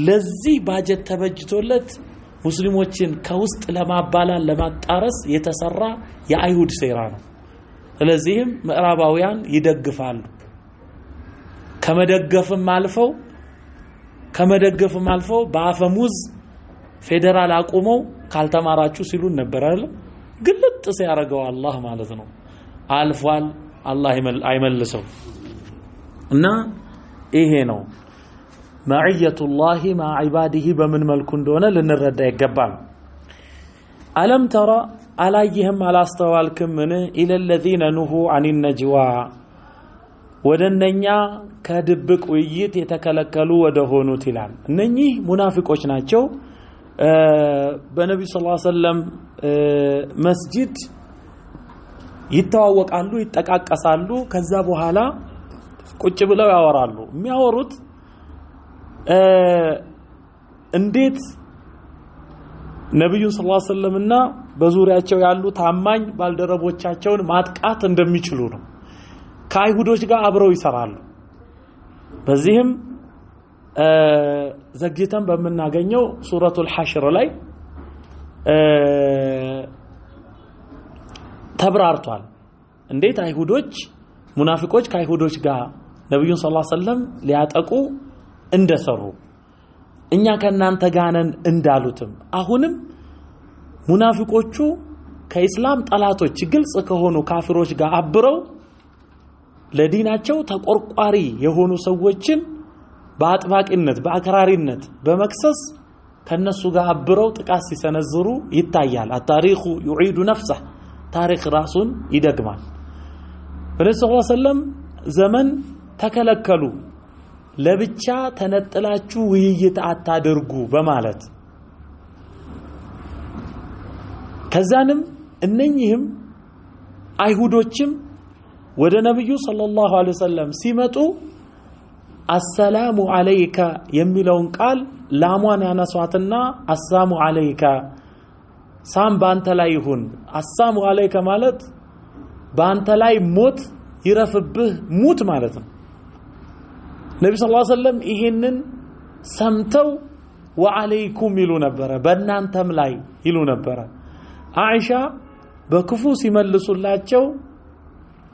ለዚህ ባጀት ተበጅቶለት ሙስሊሞችን ከውስጥ ለማባላል ለማጣረስ የተሰራ የአይሁድ ሴራ ነው ስለዚህም ምዕራባውያን ይደግፋሉ ከመደገፍም አልፈው በአፈሙዝ ፌደራል አቁመው ካልተማራችሁ ሲሉን ነበር አይደል ግልጥ ሲያረጋው አላህ ማለት ነው አልፏል አላህ አይመልሰው እና ይሄ ነው ማዕየቱላሂ مع عباده በምን መልኩ እንደሆነ ልንረዳ ይገባል አለም ተራ አላየህም አላስተዋልክም ምን الى الذين نهوا عن النجوى ወደነኛ ከድብቅ ውይይት የተከለከሉ ወደ ሆኑት ይላል እነኚህ ሙናፊቆች ናቸው በነብዩ ሰለላሁ ዐለይሂ ወሰለም መስጂድ ይተዋወቃሉ ይተቃቀሳሉ ከዛ በኋላ ቁጭ ብለው ያወራሉ የሚያወሩት እንዴት ነብዩ ሰለላሁ ዐለይሂ ወሰለምና በዙሪያቸው ያሉ ታማኝ ባልደረቦቻቸውን ማጥቃት እንደሚችሉ ነው ከአይሁዶች ጋር አብረው ይሰራሉ በዚህም ዘግይተን በመናገኘው ሱረቱል ሐሽር ላይ ተብራርቷል እንዴት አይሁዶች ሙናፊቆች ከአይሁዶች ጋር ነብዩን ሰለላሁ ዐለይሂ ወሰለም ሊያጠቁ እንደሰሩ እኛ ከናንተ ጋር ነን እንዳሉትም አሁንም ሙናፊቆቹ ከኢስላም ጠላቶች ግልጽ ከሆኑ ካፊሮች ጋር አብረው ለዲናቸው ተቆርቋሪ የሆኑ ሰዎችን በአጥባቂነት በአክራሪነት በመክሰስ ከነሱ ጋር አብረው ጥቃት ሲሰነዝሩ ይታያል ታሪኹ يعيد نفسه ታሪክ ራሱን ይደግማል ረሱል ሰለላሁ ዐለይሂ ወሰለም ዘመን ተከለከሉ ለብቻ ተነጥላችሁ ውይይት አታደርጉ በማለት ከዛንም እነኚህም አይሁዶችም ወደ ነብዩ ሰለላሁ ዐለይሂ ወሰለም ሲመጡ አሰላሙ አለይካ የሚለውን ቃል ላሟን ያነሷትና አሰላሙ አለይካ ሳም ባንተ ላይ ይሁን አሰላሙ አለይካ ማለት ባንተ ላይ ሞት ይረፍብህ ሙት ማለት ነው ነብዩ ሰለላሁ ዐለይሂ ወሰለም ይሄንን ሰምተው ወአለይኩም ይሉ ነበር በእናንተም ላይ ይሉ ነበር አይሻ በክፉ ሲመልሱላቸው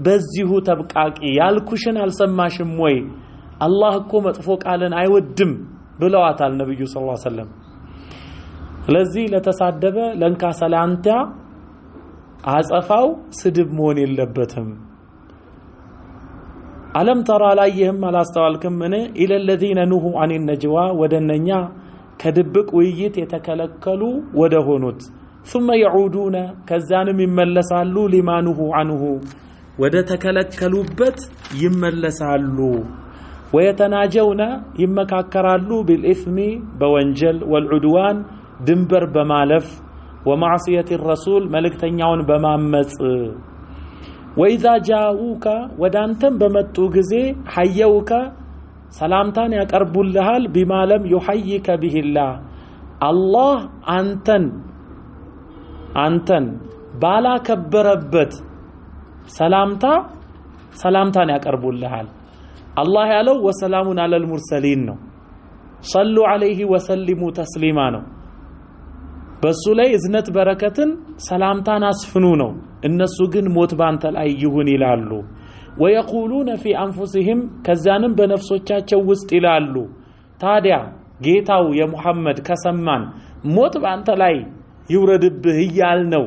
በዚሁ ተብቃቂ ያልኩሽን አልሰማሽም ወይ አላህ እኮ መጥፎ ቃልን አይወድም ብለዋታል ነብዩ ሰለላሁ ዐለይሂ ወሰለም ስለዚህ ለተሳደበ ለንካ ሰላንታ አጸፋው ስድብ መሆን የለበትም አለም ተራ ላይህም አላስተዋልክም ምን الى الذين نهوا عن النجوى ወደነኛ ከድብቅ ውይይት የተከለከሉ ወደ ሆኑት ثم يعودون ከዛንም ይመለሳሉ لما نهوا عنه ወደ ተከለከሉበት ይመለሳሉ ويتناجون يمكاكرالو بالإثم بوانجل والعدوان دنبر بمالف ومعصية الرسول ملكتنياون بمامت وإذا جاءوك ودانتم بمتو غزي حيوك سلامتان يقربوا لهال بما لم يحييك به الله الله أنتن بالا كبربت سلامتان يقربوا لهال الله يالو وسلام على المرسلين صلوا عليه وسلموا تسليما በሱ ላይ እዝነት በረከትን ሰላምታን አስፍኑ ነው እነሱ ግን ሞት ባንተ ላይ ይሁን ይላሉ ويقولون في انفسهم ከዛንም በነፍሶቻቸው ውስጥ ይላሉ ታዲያ ጌታው የሙሐመድ ከሰማን ሞት ባንተ ላይ ይውረድብህ ይያልነው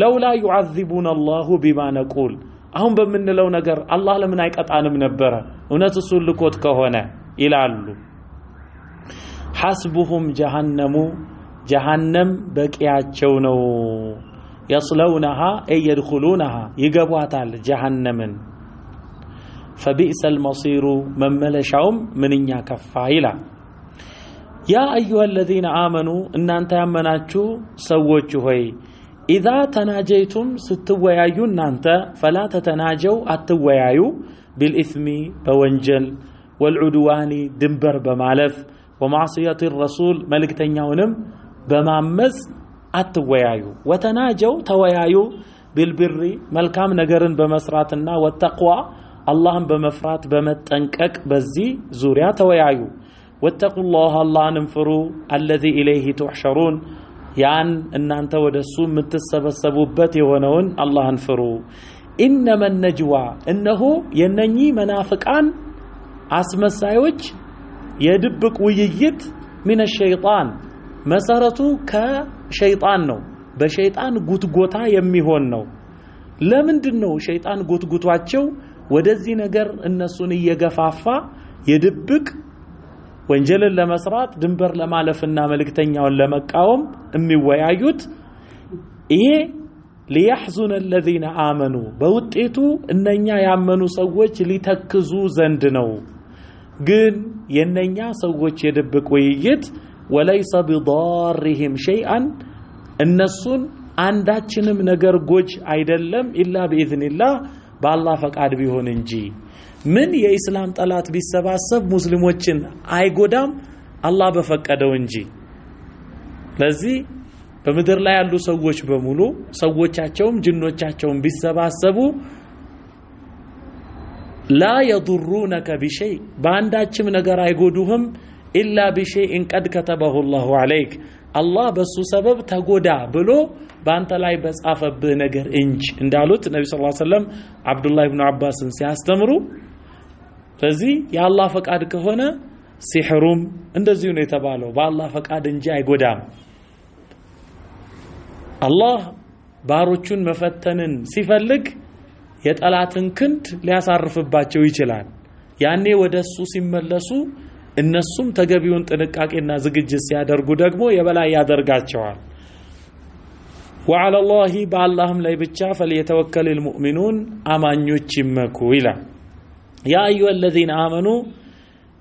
لولا يعذبون الله بما نقول አሁን በመንለው ነገር አላህ ለምን አይቀጣንም ነበር እውነት እሱ ልኮት ከሆነ ይላሉ حسبهم جهنم በቂያቸው ነው يصلونها اي يدخلونها يغبዋታል جهنمን فبئس المصير مملشاهم منኛ ከፋ ይላል يا ايها الذين امنوا እናንተ ያመናችሁ ሰዎች ሆይ اذا تناجيتم ستويايو እናንተ فلا تتناجوا اتويايو بالاثم بوانجل والعدوان ድንበር በማለፍ ومعصية الرسول መልእክተኛውንም በማመጽ አትወያዩ ወተናጀው ተወያዩ بالبر መልካም ነገርን በመስራትና ወተቅዋ አላህን በመፍራት በመጠንቀቅ በዚህ ዙሪያ ተወያዩ واتقوا الله اللهን ፍሩ الذي إليه تحشرون ያን እናንተ ወደሱ የምትሰበሰቡበት የሆነውን አላህን ፍሩ إنما النجوى እነሆ የነኚ መናፍቃን አስመሳዮች የድብቅ ውይይት من الشيطان መሰረቱ ከሸይጣን ነው በሸይጣን ጉትጎታ የሚሆን ነው ለምንድነው ሸይጣን ጉትጉቷቸው ወደዚህ ነገር እነሱን እየገፋፋ የድብቅ ወንጀልን ለመስራት ድንበር ለማለፍና መልእክተኛውን ለመቃወም የሚወያዩት ይሄ ليحزن الذين آمنوا በውጤቱ እነኛ ያመኑ ሰዎች ሊተክዙ ዘንድ ነው ግን የነኛ ሰዎች የድብቅ ውይይት وليس بضارهم شيئا እነሱን አንዳችንም ነገር ጎጅ አይደለም إلا بإذن الله በአላህ ፈቃድ ቢሆን እንጂ ምን የኢስላም ጠላት ቢሰባሰብ ሙስሊሞችን አይጎዳም አላህ በፈቀደው እንጂ ለዚህ በመድር ላይ ያሉ ሰዎች በሙሉ ሰዎቻቸውም ጅኖቻቸውም ቢሰባሰቡ لا يضرونك بشيء ባንዳችም ነገር አይጎዱህም إلا بشيء قد كتبه الله عليك الله በሱ ሰበብ ተጎዳ ብሎ ባንተ ላይ በጻፈብህ ነገር እንጂ እንዳሉት ነብዩ ሰለላሁ ዐለይሂ ወሰለም አብዱላህ ኢብኑ አባስን ሲያስተምሩ ስለዚህ የአላህ ፈቃድ ከሆነ ሲህሩም እንደዚሁ ነው የተባለው በአላህ ፈቃድ እንጂ አይጎዳም አላህ ባሮቹን መፈተንን ሲፈልግ የጠላትን ክንድ ሊያሳርፍባቸው ይችላል ያኔ ወደሱ ሲመለሱ እነሱም ተገቢውን ጥንቃቄና ዝግጅት ሲያደርጉ ደግሞ የበላይ ያደርጋቸዋል وعلى الله باللهم ላይ ብቻ فليتوكل المؤمنون አማኞች ይመኩ ይላል يا ايها الذين امنوا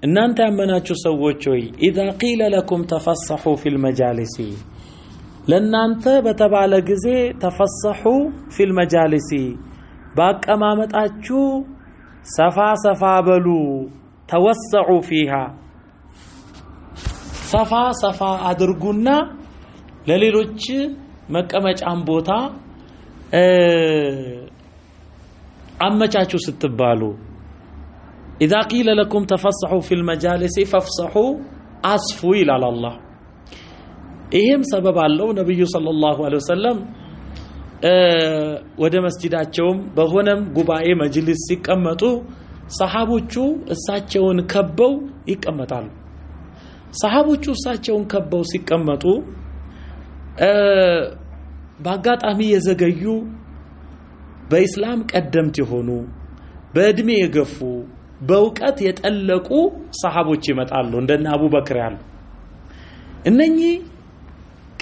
እናንተ ያመናችሁ ሰዎች ሆይ اذا قيل لكم تفسحوا في المجالس ለናንተ በተባለ ጊዜ تفسحوا في المجالس ባቀማመጣችሁ ሰፋ በሉ توسعوا فيها ሰፋ አድርጉና ለሌሎች መቀመጫን ቦታ አመቻቹ ስትባሉ اذا قيل لكم تفسحوا في المجالس فافسحوا اصفوا الى الله ይሄም ሰበብ አለው ነብዩ ሰለላሁ ዐለይሂ ወሰለም ወደ መስጂዳቸውም በሆነም ጉባኤ መጅሊስ ሲቀመጡ ሰሃቦቹ እሳቸውን ከበው ይቀመጣሉ ሰሃቦቹ እሳቸውን ከበው ሲቀመጡ በአጋጣሚ የዘገዩ በእስላም ቀደምት የሆኑ በእድሜ የገፉ በእውቀት የጠለቁ ሰሃቦች ይመጣሉ እንደነ አቡበክር ያሉ እነኚህ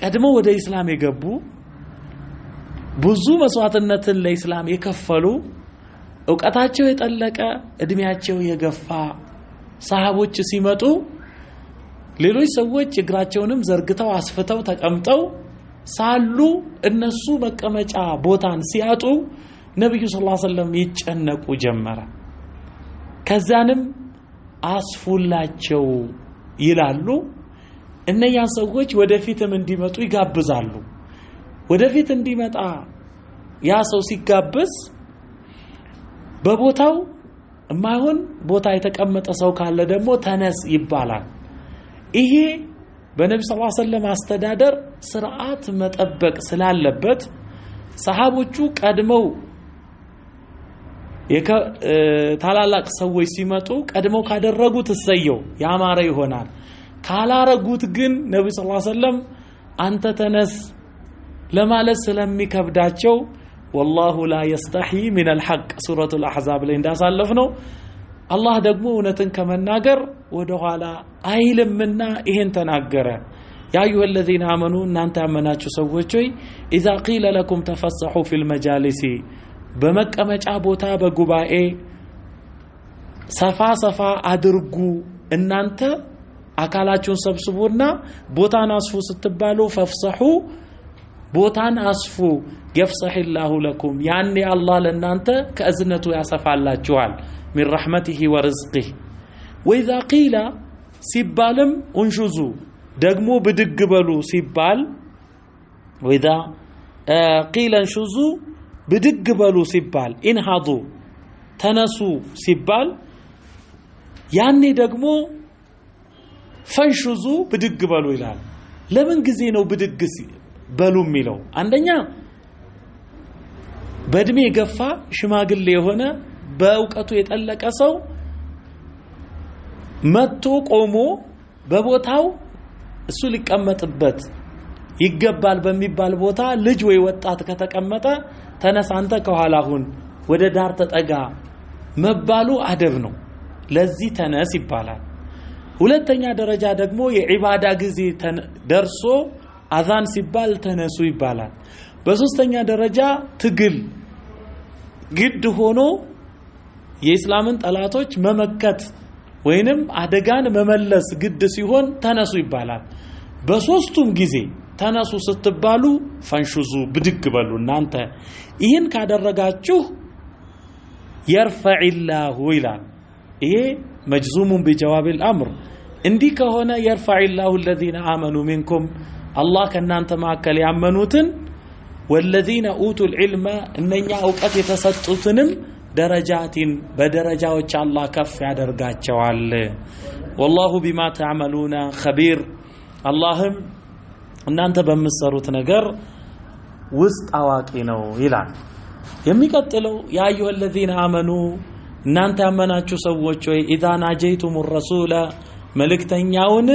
ቀድመው ወደ እስላም የገቡ ብዙ መስዋዕትነትን ለእስላም የከፈሉ እውቀታቸው የጠለቀ እድሜያቸው የገፋ ሰሃቦች ሲመጡ ሌሎች ሰዎች እግራቸውንም ዘርግተው አስፍተው ተቀምጠው ሳሉ እነሱ መቀመጫ ቦታን ሲያጡ ነብዩ ሰለላሁ ዐለይሂ ወሰለም ይጨነቁ ጀመረ ከዛንም አስፉላቸው ይላሉ እነኛ ሰዎች ወደፊትም እንዲመጡ ይጋብዛሉ ወደፊት እንዲመጣ ያ ሰው ሲጋበዝ በቦታው ማይሆን ቦታ የተቀመጠ ሰው ካለ ደግሞ ተነስ ይባላል ይሄ በነብዩ ሰለላሁ ዐለይሂ ወሰለም አስተዳደር ስርዓት መጠበቅ ስላለበት ሰሃቦቹ ቀድመው ታላላቅ ሰዎች ሲመጡ ቀድመው ካደረጉት እሰየው ያማረ ይሆናል ካላረጉት ግን ነብዩ ሰለላሁ ዐለይሂ ወሰለም አንተ ተነስ ለማለት ስለሚከብዳቸው والله لا يستحي من الحق سورة الأحزاب ላይ እንዳሳለፍነው አላህ ደግሞ እውነትን ከመናገር ወደ ኋላ አይልምና ይሄን ተናገረ يا أيها الذين آمنوا እናንተ ያመናችሁ ሰዎች ሆይ إذا قيل لكم تفسحوا في المجالس በመቀመጫ ቦታ በጉባኤ ሰፋ አድርጉ እናንተ አካላችሁን ሰብስቡና ቦታን አስፉ ስትባሉ ፈፍሰሑ ቦታን አስፉ يفسح الله لكم يعني الله لنانተ ከእዝነቱ ያሰፋላችኋል من رحمته ورزقه ወኢዛ ቂላ ሲባልም እንሹዙ ደግሞ ብድግ በሉ ሲባል ወኢዛ ቂላ እንሹዙ ብድግ በሉ ሲባል ኢንሃዱ ተነሱ ሲባል ያኔ ደግሞ ፈንሹዙ ብድግ በሉ ይላል። ለምን ጊዜ ነው ብድግ በሉ የሚለው? አንደኛ በእድሜ የገፋ ሽማግሌ የሆነ በእውቀቱ የጠለቀ ሰው መጥቶ ቆሞ በቦታው እሱ ሊቀመጥበት ይገባል በሚባል ቦታ ልጅ ወይ ወጣት ከተቀመጠ ተነስ አንተ ከኋላ ሁን ወደ ዳር ተጠጋ መባሉ አደብ ነው። ለዚህ ተነስ ይባላል። ሁለተኛ ደረጃ ደግሞ የዒባዳ ጊዜ ደርሶ አዛን ሲባል ተነሱ ይባላል። በሶስተኛ ደረጃ ትግል ግድ ሆኖ የእስላምን ጠላቶች መመከት ወይንም አደጋን መመለስ ግድ ሲሆን ተነሱ ይባላል። በሶስቱም ጊዜ ተነሱ ስትባሉ ፈንሹዙ ብድግ በሉ እናንተ ይህን ካደረጋችሁ የርፈዕላሁ ይላል። ይሄ መጅዙሙን ቢጀዋብ الامر እንዲህ ከሆነ የርፈዕላሁ الذين آمنوا منكم አላህ ከናንተ መካከል ያመኑትን والذين اوتوا العلم እነኛ ዕውቀት የተሰጡትንም ደረጃቲን በደረጃዎች አላህ ከፍ ያደርጋቸዋል። والله بما تعملون خبير አላህም እናንተ በምትሰሩት ነገር ውስጥ አዋቂ ነው ይላል። የሚቀጥለው ያ አዩሀ الذين آمنوا እናንተ ያመናችሁ ሰዎች ወይ اذا ناجيتم الرسول መልእክተኛውን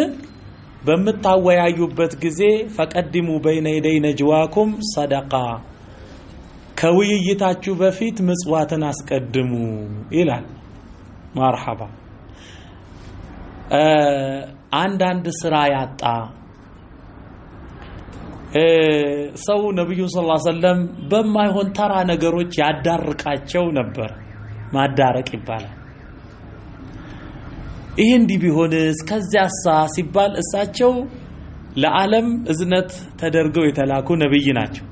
በመታወያዩበት ጊዜ ፈቀድሙ በይነ የደይ ነጅዋኩም ሰደቃ ከውይይታችሁ በፊት ምጽዋትን አስቀድሙ ይላል። መርሐባ አንዳንድ ስራ ያጣ ሰው ነብዩ ሰለላሁ ዐለይሂ ወሰለም በማይሆን ተራ ነገሮች ያዳርቃቸው ነበር። ማዳረቅ ይባላል። ይሄ እንዲህ ቢሆንስ ከዚያሳ ሲባል እሳቸው ለዓለም እዝነት ተደርገው የተላኩ ነብይ ናቸው።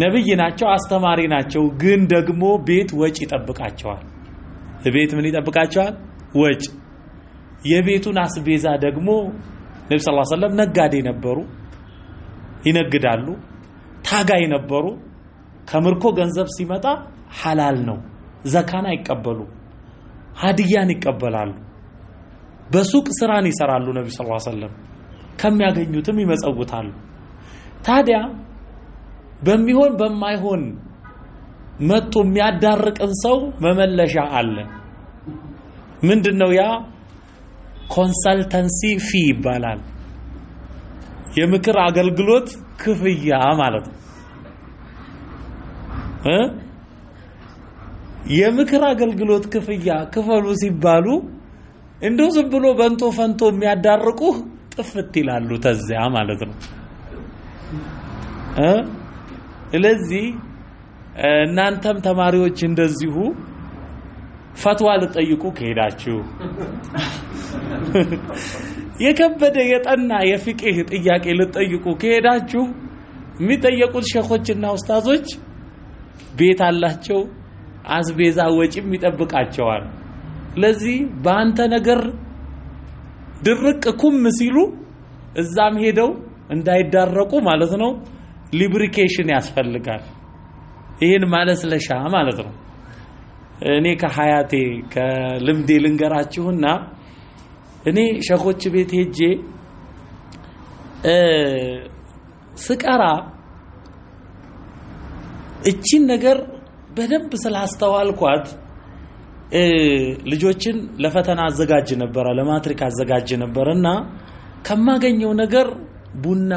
ነብይ ናቸው፣ አስተማሪ ናቸው። ግን ደግሞ ቤት ወጪ ይጠብቃቸዋል። ቤት ምን ይጠብቃቸዋል? ወጪ። የቤቱን አስቤዛ ደግሞ ነብዩ ሰለላሁ ዐለይሂ ወሰለም ነጋዴ ነበሩ፣ ይነግዳሉ። ታጋይ ነበሩ። ከምርኮ ገንዘብ ሲመጣ ሐላል ነው፣ ዘካን አይቀበሉ፣ ሀዲያን ይቀበላሉ። በሱቅ ስራን ይሰራሉ። ነብዩ ሰለላሁ ዐለይሂ ወሰለም ከሚያገኙትም ይመጸውታሉ። ታዲያ በሚሆን በማይሆን መጥቶ የሚያዳርቅን ሰው መመለሻ አለ። ምንድነው ያ? ኮንሰልተንሲ ፊ ይባላል። የምክር አገልግሎት ክፍያ ማለት ነው። የምክር አገልግሎት ክፍያ ክፈሉ ሲባሉ እንደው ዝም ብሎ በንቶ ፈንቶ የሚያዳርቁ ጥፍት ይላሉ ተዚያ ማለት ነው። ስለዚህ እናንተም ተማሪዎች እንደዚሁ ፈትዋ ልጠይቁ ከሄዳችሁ የከበደ የጠና የፍቅህ ጥያቄ ልጠይቁ ከሄዳችሁ የሚጠየቁት ሸኾችና ኡስታዞች ቤት አላቸው፣ አስቤዛ ወጪም ይጠብቃቸዋል። ለዚህ በአንተ ነገር ድርቅ ኩም ሲሉ እዛም ሄደው እንዳይዳረቁ ማለት ነው ሊብሪኬሽን ያስፈልጋል። ይሄን ማለስለሻ ማለት ነው። እኔ ከሐያቴ ከልምዴ ልንገራችሁና እኔ ሸኾች ቤት ሄጄ ስቀራ እቺን ነገር በደንብ ስላስተዋልኳት ልጆችን ለፈተና አዘጋጅ ነበር፣ ለማትሪክ አዘጋጅ ነበርና ከማገኘው ነገር ቡና፣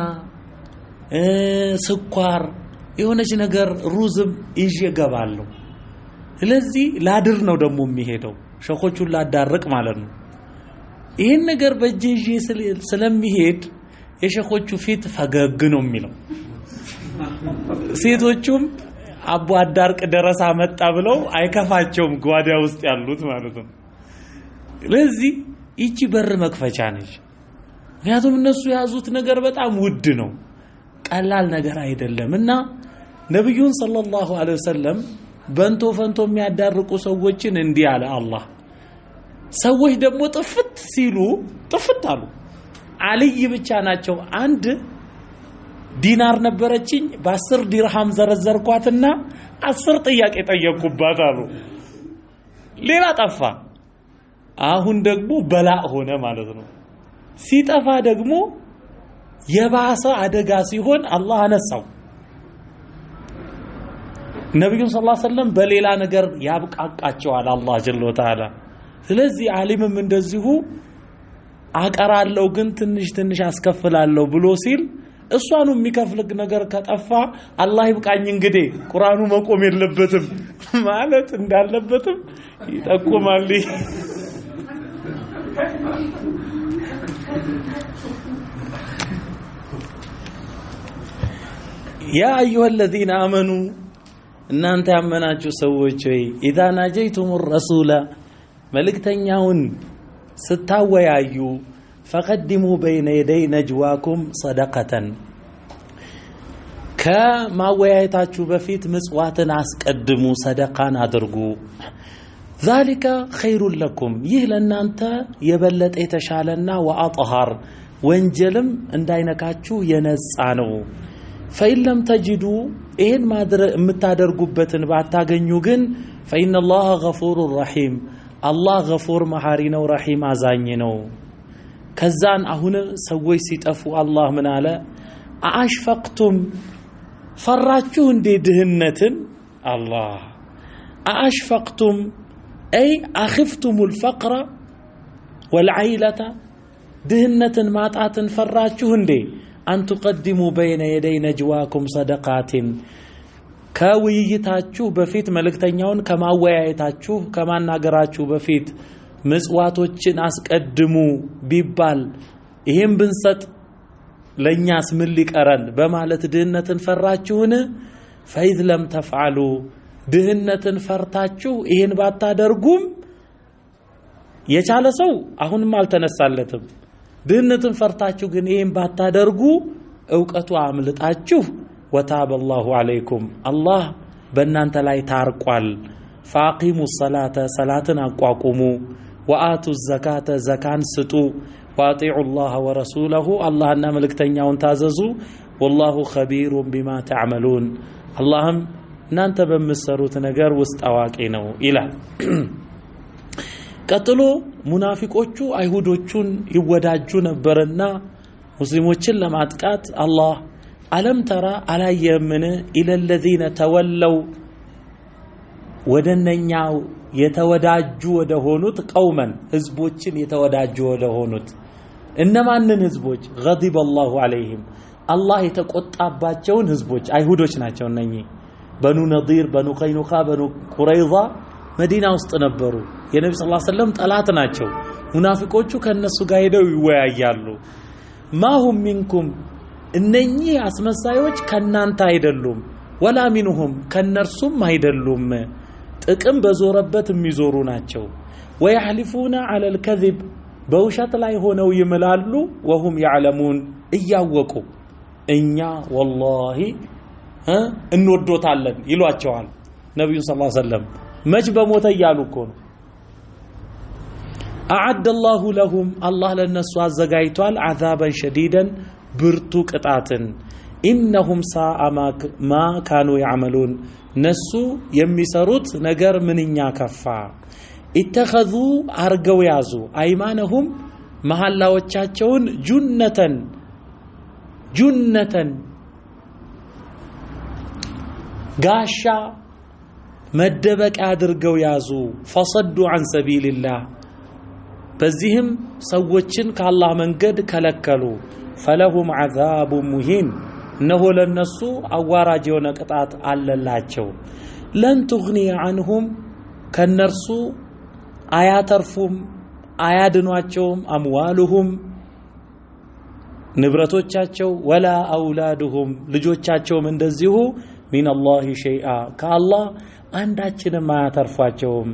ስኳር፣ የሆነች ነገር ሩዝም ይዤ ገባለሁ። ስለዚህ ላድር ነው ደግሞ የሚሄደው ሸኾቹን ላዳርቅ ማለት ነው። ይሄን ነገር በእጄ ይዤ ስለሚሄድ የሸኾቹ ፊት ፈገግ ነው የሚለው። ሴቶቹም አቡ አዳርቅ ደረሳ መጣ ብለው አይከፋቸውም፣ ጓዳ ውስጥ ያሉት ማለት ነው። ስለዚህ ይቺ በር መክፈቻ ነች። ምክንያቱም እነሱ ያዙት ነገር በጣም ውድ ነው፣ ቀላል ነገር አይደለምና ነብዩን ሰለላሁ ዐለይሂ ወሰለም በንቶ ፈንቶ የሚያዳርቁ ሰዎችን እንዲህ አለ አላህ ሰዎች ደግሞ ጥፍት ሲሉ ጥፍት አሉ አልይ ብቻ ናቸው አንድ ዲናር ነበረችኝ በ10 ዲርሃም ዘረዘርኳትና 10 ጥያቄ ጠየቅኩባት አሉ ሌላ ጠፋ አሁን ደግሞ በላእ ሆነ ማለት ነው ሲጠፋ ደግሞ የባሰ አደጋ ሲሆን አላህ አነሳው ነብዩ ሰለላሁ ዐለይሂ ወሰለም በሌላ ነገር ያብቃቃቸዋል አላህ ጀለ ወተዓላ ስለዚህ ዓሊምም እንደዚሁ አቀራለው ግን ትንሽ አስከፍላለሁ ብሎ ሲል እሷኑ የሚከፍልክ ነገር ከጠፋ አላህ ይብቃኝ እንግዲህ ቁርአኑ መቆም የለበትም ማለት እንዳለበትም ይጠቁማል يا أيها الذين آمنوا إن أنت أمناجوا سووا شيء إذا ناجيتم الرسول ملكتنياون ستاوي أيو فقدموا بين يدي نجواكم صدقة كما وياتاچو بفيت مسواتن اسقدموا صدقان ادرغو ذلك خير لكم يهلنا انت يبلط يتشالنا واطهر ወንጀልም እንዳይነካችሁ የነጻ ነው فإن لم تجدوا إن ما የምታደርጉበትን ባታገኙ ግን فإن الله غفور رحيم الله غفور መሐሪ ነው رحيم አዛኝ ነው ከዛን አሁን ሰዎች ሲጠፉ አላህ ምን አለ አሽፈቅቱም ፈራችሁ እንደ ድህነትን አላህ አሽፈቅቱም أي أخفتم الفقر والعيلة ድህነትን ማጣትን ፈራችሁ እንዴ أن تقدموا بين يدي نجواكم صدقات ከውይይታችሁ በፊት መልእክተኛውን ከማወያየታችሁ ከማናገራችሁ በፊት ምጽዋቶችን አስቀድሙ ቢባል ይሄን ብንሰጥ ለኛስ ምን ሊቀረን በማለት ድህነትን ፈራችሁን فإذ لم تفعلوا ድህነትን ፈርታችሁ ይሄን ባታደርጉም የቻለ ሰው አሁንም አልተነሳለትም ድህነትን ፈርታችሁ ግን ይሄን ባታደርጉ ዕውቀቱ አምልጣችሁ وتاب الله عليكم الله በእናንተ ላይ ታርቋል فاقيموا الصلاة صلاتنا አቋቁሙ وآتوا الزكاة زكان سطوا واطيعوا الله ورسوله الله እና መልእክተኛውን ታዘዙ والله خبير بما تعملون اللهم እናንተ በመሰሩት ነገር ውስጥ አዋቂ ነው ይላል ቀጥሎ ሙናፊቆቹ አይሁዶቹን ይወዳጁ ነበርና ሙስሊሞችን ለማጥቃት አላህ አለም ተራ አላየምን ኢለ الذين تولوا ወደነኛው የተወዳጁ ወደ ሆኑት ቀውመን ህዝቦችን የተወዳጁ ወደ ሆኑት እነማንን ህዝቦች غضب الله عليهم አላህ የተቆጣባቸውን ህዝቦች አይሁዶች ናቸው እነኚህ በኑ ነዲር በኑ ቀይኑቃ በኑ ቁረይዛ መዲና ውስጥ ነበሩ የነብዩ ሰለላሁ ዐለይሂ ወሰለም ጠላት ናቸው ሙናፊቆቹ ከነሱ ጋር ሄደው ይወያያሉ ማሁም ሚንኩም እነኚህ አስመሳዮች ከናንተ አይደሉም ወላ ሚንሁም ከነርሱም አይደሉም ጥቅም በዞረበት የሚዞሩ ናቸው ወይحلفون على الكذب በውሸት ላይ ሆነው ይምላሉ وهم يعلمون እያወቁ እኛ والله እንወዶታለን ይሏቸዋል ነብዩ ሰለላሁ ዐለይሂ ወሰለም መች በሞተ ይያሉ እኮ ነው أعد الله لهم الله ለነሱ አዘጋጅቷል عذابا شديدا ብርቱ ቅጣትን إنهم ساء ما كانوا يعملون ነሱ የሚሰሩት ነገር ምንኛ ከፋ اتخذوا አርገው ያዙ አይማነሁም መሐላዎቻቸውን ጁነተን ጋሻ መደበቂያ አድርገው ያዙ فصدوا عن سبيل الله በዚህም ሰዎችን ከአላህ መንገድ ከለከሉ فلهم عذاب مهين እነሆ ለነሱ አዋራጅ የሆነ ቅጣት አለላቸው ለን تغني عنهم ከነርሱ አያተርፉም አያድኗቸውም አምዋሉሁም ንብረቶቻቸው ወላ አውላዱሁም ልጆቻቸውም እንደዚሁ من الله شيئا كالله አንዳችንም አያተርፏቸውም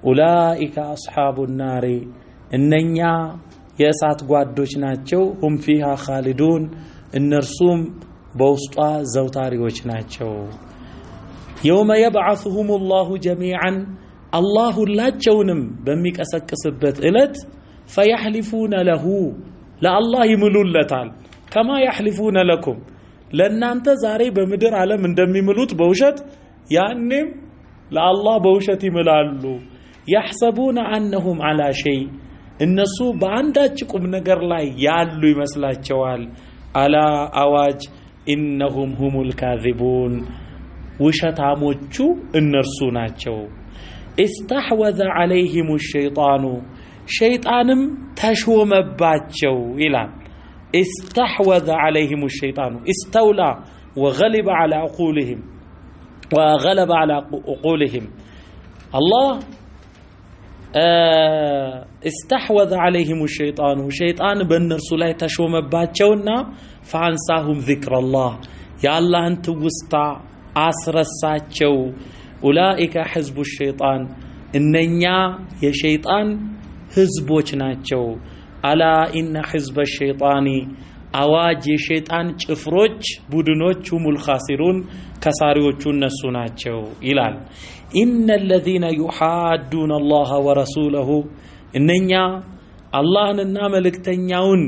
ኡላኢከ አስሐቡ النار እነኛ የእሳት ጓዶች ናቸው هم فيها خالدون እነርሱም በውስጧ ዘውታሪዎች ናቸው يوم يبعثهم الله جميعا አላህ ሁላቸውንም በሚቀሰቅስበት እለት فيحلفون له ለአላህ ይምሉለታል ከማ يحلفون لكم ለእናንተ ዛሬ በምድር ዓለም እንደሚምሉት በውሸት ያኔም ለአላህ በውሸት ይምላሉ يحسبون أنهم على شيء እነሱ በአንዳች ቁም ነገር ላይ ያሉ ይመስላቸዋል አላ አዋጅ إنهم هم الكاذبون ውሸታሞቹ እነርሱ ናቸው استحوذ عليهم الشيطان شيطانم ተሾመባቸው ይላል استحوذ عليهم الشيطان استولى وغلب على عقولهم الله استحوذ عليهم الشيطان شيطان በእነርሱ ላይ ተሾመባቸውና فانساهم ذكر الله يا الله انت وستا አስረሳቸው اولئك حزب الشيطان እነኛ የሸይጣን ህዝቦች ናቸው አላ ኢነ حزب الشيطان አዋጅ የሸይጣን ጭፍሮች ቡድኖች ሁሙል ኻሲሩን ከሳሪዎቹ እነሱ ናቸው ይላል إن الذين يحادون الله ورسوله እነኛ አላህንና መልእክተኛውን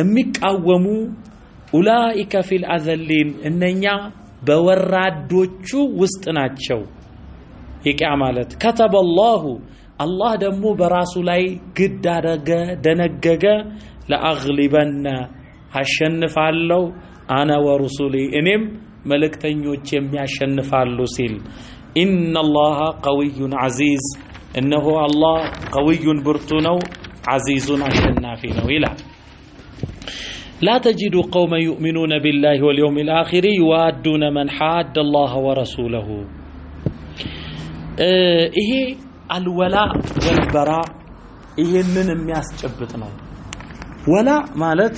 የሚቃወሙ أولئك في الأذلين إننا بوردوچو وسطناچو يقامالت كتب الله دمو براسو لاي قد دنگگه لأغلبن هشنفالو أنا ورسولي إنم ملكتنيوچ يمياشنفالو سيل إن الله قوي عزيز إنه الله قوي برتونو عزيز عشنافينو إله لا تجد قوما يؤمنون بالله واليوم الآخر يوادون من حاد الله ورسوله إيه الولاء والبراء إيه من የሚያስጨብጥነው ولا ማለት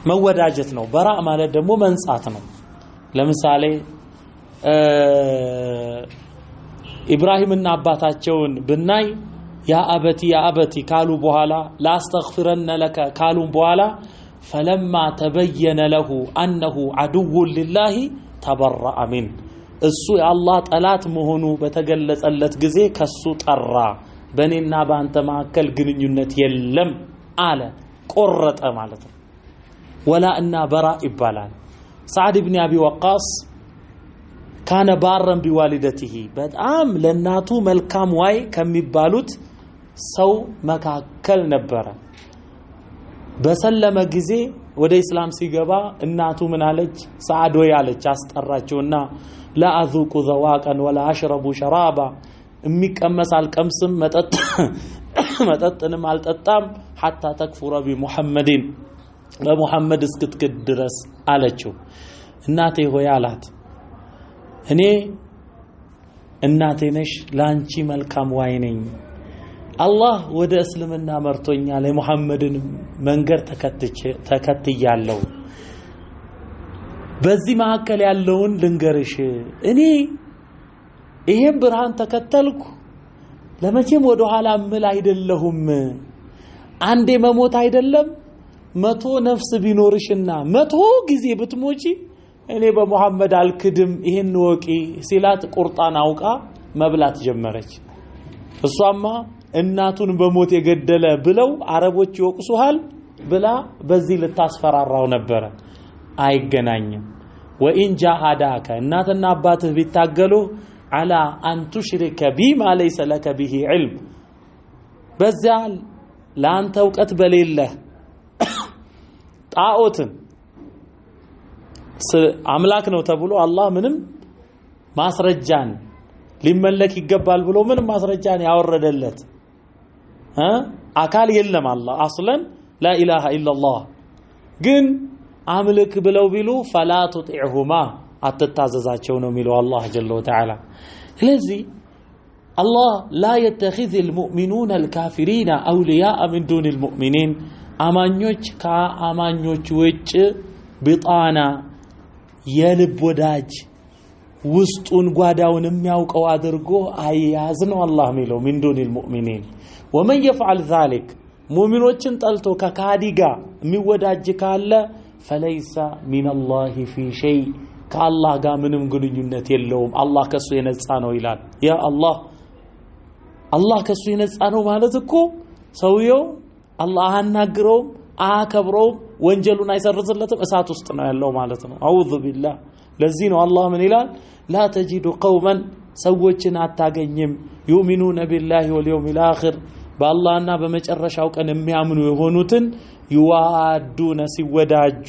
መወዳጀት ነው براء ማለት ደግሞ መንጻት ነው ለምሳሌ ኢብራሂምና አባታቸውን ብናይ يا أبتي قالوا بوالا لا استغفرن لك قالوا بوالا فلما تبين له أنه عدو لله تبرأ منه السوء الله طلات مهنو بتجلس اللت جزي كالسوء ترى بنينا بانت معكل جنينت يلم على قرة أمالته ولا أن براء إبالان سعد بن أبي وقاص كان بارا بوالدته بدأم لناتو ملكام واي كم يبالوت ሰው መካከል ነበረ በሰለመ ጊዜ ወደ እስላም ሲገባ እናቱ ምን አለች ሰዓዶ ያለች አስጠራቸውና لا اذوق ذواقا ولا اشرب شرابا የሚቀመስ አልቀምስም መጠጥንም አልጠጣም حتى تكفر بمحمد በሙሐመድ እስክትክድ ድረስ አለችው እናቴ ሆይ አላት እኔ እናቴ ነሽ ላንቺ መልካም ዋይ ነኝ الله ወደ እስልምና መርቶኛል የሙሐመድን መንገር ተከትያለሁ በዚህ መሐከል ያለውን ልንገርሽ እኔ ይሄን ብርሃን ተከተልኩ ለመቼም ወደ ኋላ ምል አይደለሁም አንዴ መሞት አይደለም 100 ነፍስ ቢኖርሽና 100 ጊዜ ብትሞጪ እኔ በሙሐመድ አልክድም ይሄን ወቂ ሲላት ቁርጣን አውቃ መብላት ጀመረች እሷማ እናቱን በሞት የገደለ ብለው አረቦች ይወቅሱሃል ብላ በዚህ ልታስፈራራው ነበር አይገናኝም ወኢን ጃሃዳከ እናትና አባትህ ቢታገሉ على ان تشرك بما ليس لك به علم በዛል ላንተ ዕውቀት በሌለህ ጣዖትን አምላክ ነው ተብሎ አላህ ምንም ማስረጃን ሊመለክ ይገባል ብሎ ምንም ማስረጃን ያወረደለት አካል የለም አላህ አስለን لا اله الا الله ግን አምልክ ብለው ቢሉ فلا تطيعهما አትታዘዛቸው ነው የሚለው አላህ ጀለ ወተዓላ ስለዚህ الله لا يتخذ المؤمنون الكافرين اولياء من دون المؤمنين አማኞች ከአማኞች ውጭ ቢጣና የልብ ወዳጅ ውስጡን ጓዳውን የሚያውቀው አድርጎ አያዝ ነው አላህ የሚለው من دون المؤمنين ومن يفعل ذلك ሙእሚኖችን ጠልቶ ከካዲ ጋር የሚወዳጅ ካለ فليس من الله في شيء ከአላህ ጋር ምንም ግንኙነት የለውም አላህ ከሱ የነጻ ነው ይላል ያ አላህ ከሱ የነጻ ነው ማለት እኮ ሰውየው አላህ አናግረው አከብረው ወንጀሉን አይሰርዝለትም እሳት ውስጥ ነው ያለው ማለት ነው አዑዙ ቢላህ ለዚህ ነው አላህ ምን ይላል ላ ተጂዱ ቀውመን ሰዎችን አታገኝም يؤمنون بالله واليوم الآخر በአላህና በመጨረሻው ቀን የሚያምኑ የሆኑትን ይዋዱነ ሲወዳጁ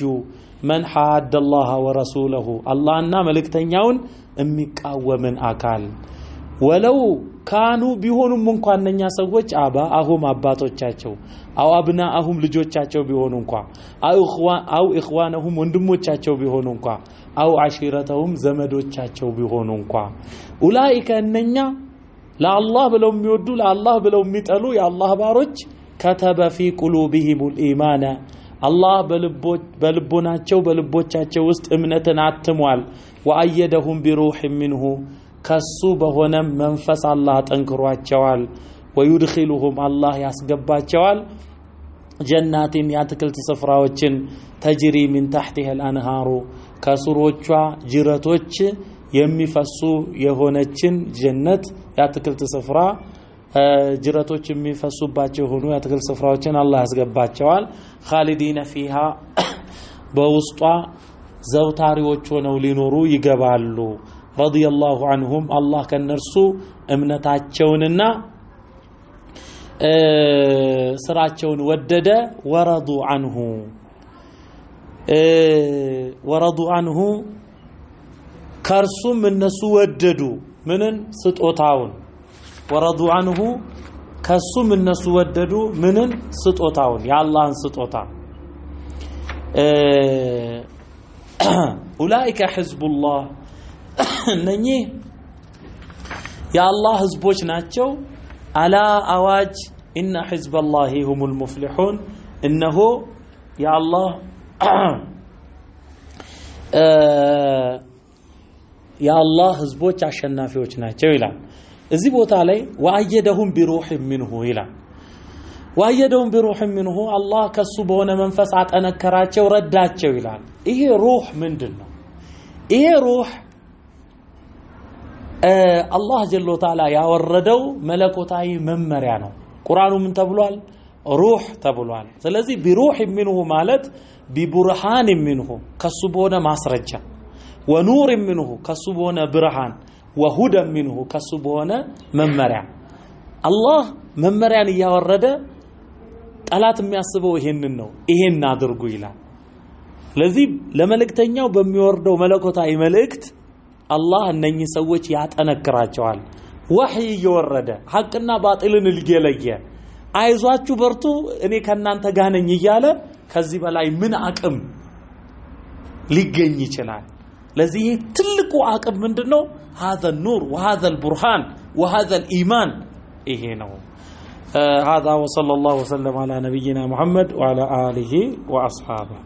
من حاد الله ورسوله አላህና መልእክተኛውን የሚቃወምን አካል ወለው ካኑ ቢሆኑም እንኳን እነኛ ሰዎች አባአሁም አባቶቻቸው አው አብናአሁም ልጆቻቸው ቢሆኑ እንኳን አው ኢኽዋነሁም ወንድሞቻቸው ቢሆኑ እንኳን አው አሺረተሁም ዘመዶቻቸው ቢሆኑ እንኳን ኡላኢከ እነኛ ለአላህ ብለው የሚወዱ ለአላህ ብለው የሚጠሉ የአላህ ባሮች ከተበ ፊ ቁሉቢሂሙል ኢማና አላህ በልቦናቸው በልቦቻቸው ውስጥ እምነትን አትሟል ወአየደሁም ቢሩህ ሚንሁ ከሱ በሆነ መንፈስ አላህ ጠንክሯቸዋል ወይድኺሉሁም አላህ ያስገባቸዋል ጀናቲን ያትክልት ስፍራዎችን ተጅሪ ሚን ተሕቲሃ አልአንሃሩ ከስሮቿ ጅረቶች የሚፈሱ የሆነችን ጀነት ያትክልት ስፍራ ጅረቶች የሚፈሱባቸው ሆኖ ያትክልት ስፍራዎችን አላህ ያስገባቸዋል ኻሊዲነ ፊሃ በውስጧ ዘውታሪዎች ሆነው ሊኖሩ ይገባሉ ረዲየላሁ ዐንሁም አላህ ከነርሱ እምነታቸውንና ስራቸውን ወደደ ወረዱ ዐንሁ ከርሱም እነሱ ወደዱ ምንን ስጦታውን ወረዱ ዐንሁ ከሱም እነሱ ወደዱ ምንን ስጦታውን የአላህን ስጦታ ኡላኢከ ሒዝቡላህ እነኚህ የአላህ ህዝቦች ናቸው አላ አዋጅ ኢነ ሒዝበላሂ ሁሙል ሙፍሊሑን እነሆ የአላህ ህዝቦች አሸናፊዎች ናቸው ይላል እዚህ ቦታ ላይ ወአየደሁም ቢሩህ ሚንሁ ይላል ወአየደሁም ቢሩህ ሚንሁ አላህ ከሱ በሆነ መንፈስ አጠነከራቸው ረዳቸው ይላል ይሄ ሩህ ምንድነው ይሄ ሩህ አላህ ጀለ ወተዓላ ያወረደው መለኮታዊ መመሪያ ነው ቁርአኑ ምን ተብሏል ሩህ ተብሏል ስለዚህ ቢሩህ ሚንሁ ማለት ቢቡርሃን ሚንሁ ከሱ በሆነ ማስረጃ ወኑር ሚንሁ ከሱ በሆነ ብርሃን ወሁደ ሚንሁ ከሱ በሆነ መመሪያ አላህ መመሪያን ያወረደ ጠላት የሚያስበው ይሄንን ነው ይሄን አድርጉ ይላል ስለዚህ ለመልእክተኛው በሚወርደው መለኮታዊ መልእክት አላህ እነኚህ ሰዎች ያጠነክራቸዋል ወህይ እየወረደ ሐቅና ባጢልን ልገለየ አይዟችሁ በርቱ እኔ ከናንተ ጋር ነኝ እያለ ከዚህ በላይ ምን አቅም ሊገኝ ይችላል ለዚህ ትልቁ አቅም ምንድነው هذا النور وهذا البرهان وهذا الإيمان إيه نو هذا وصلى الله وسلم على نبينا محمد وعلى آله وأصحابه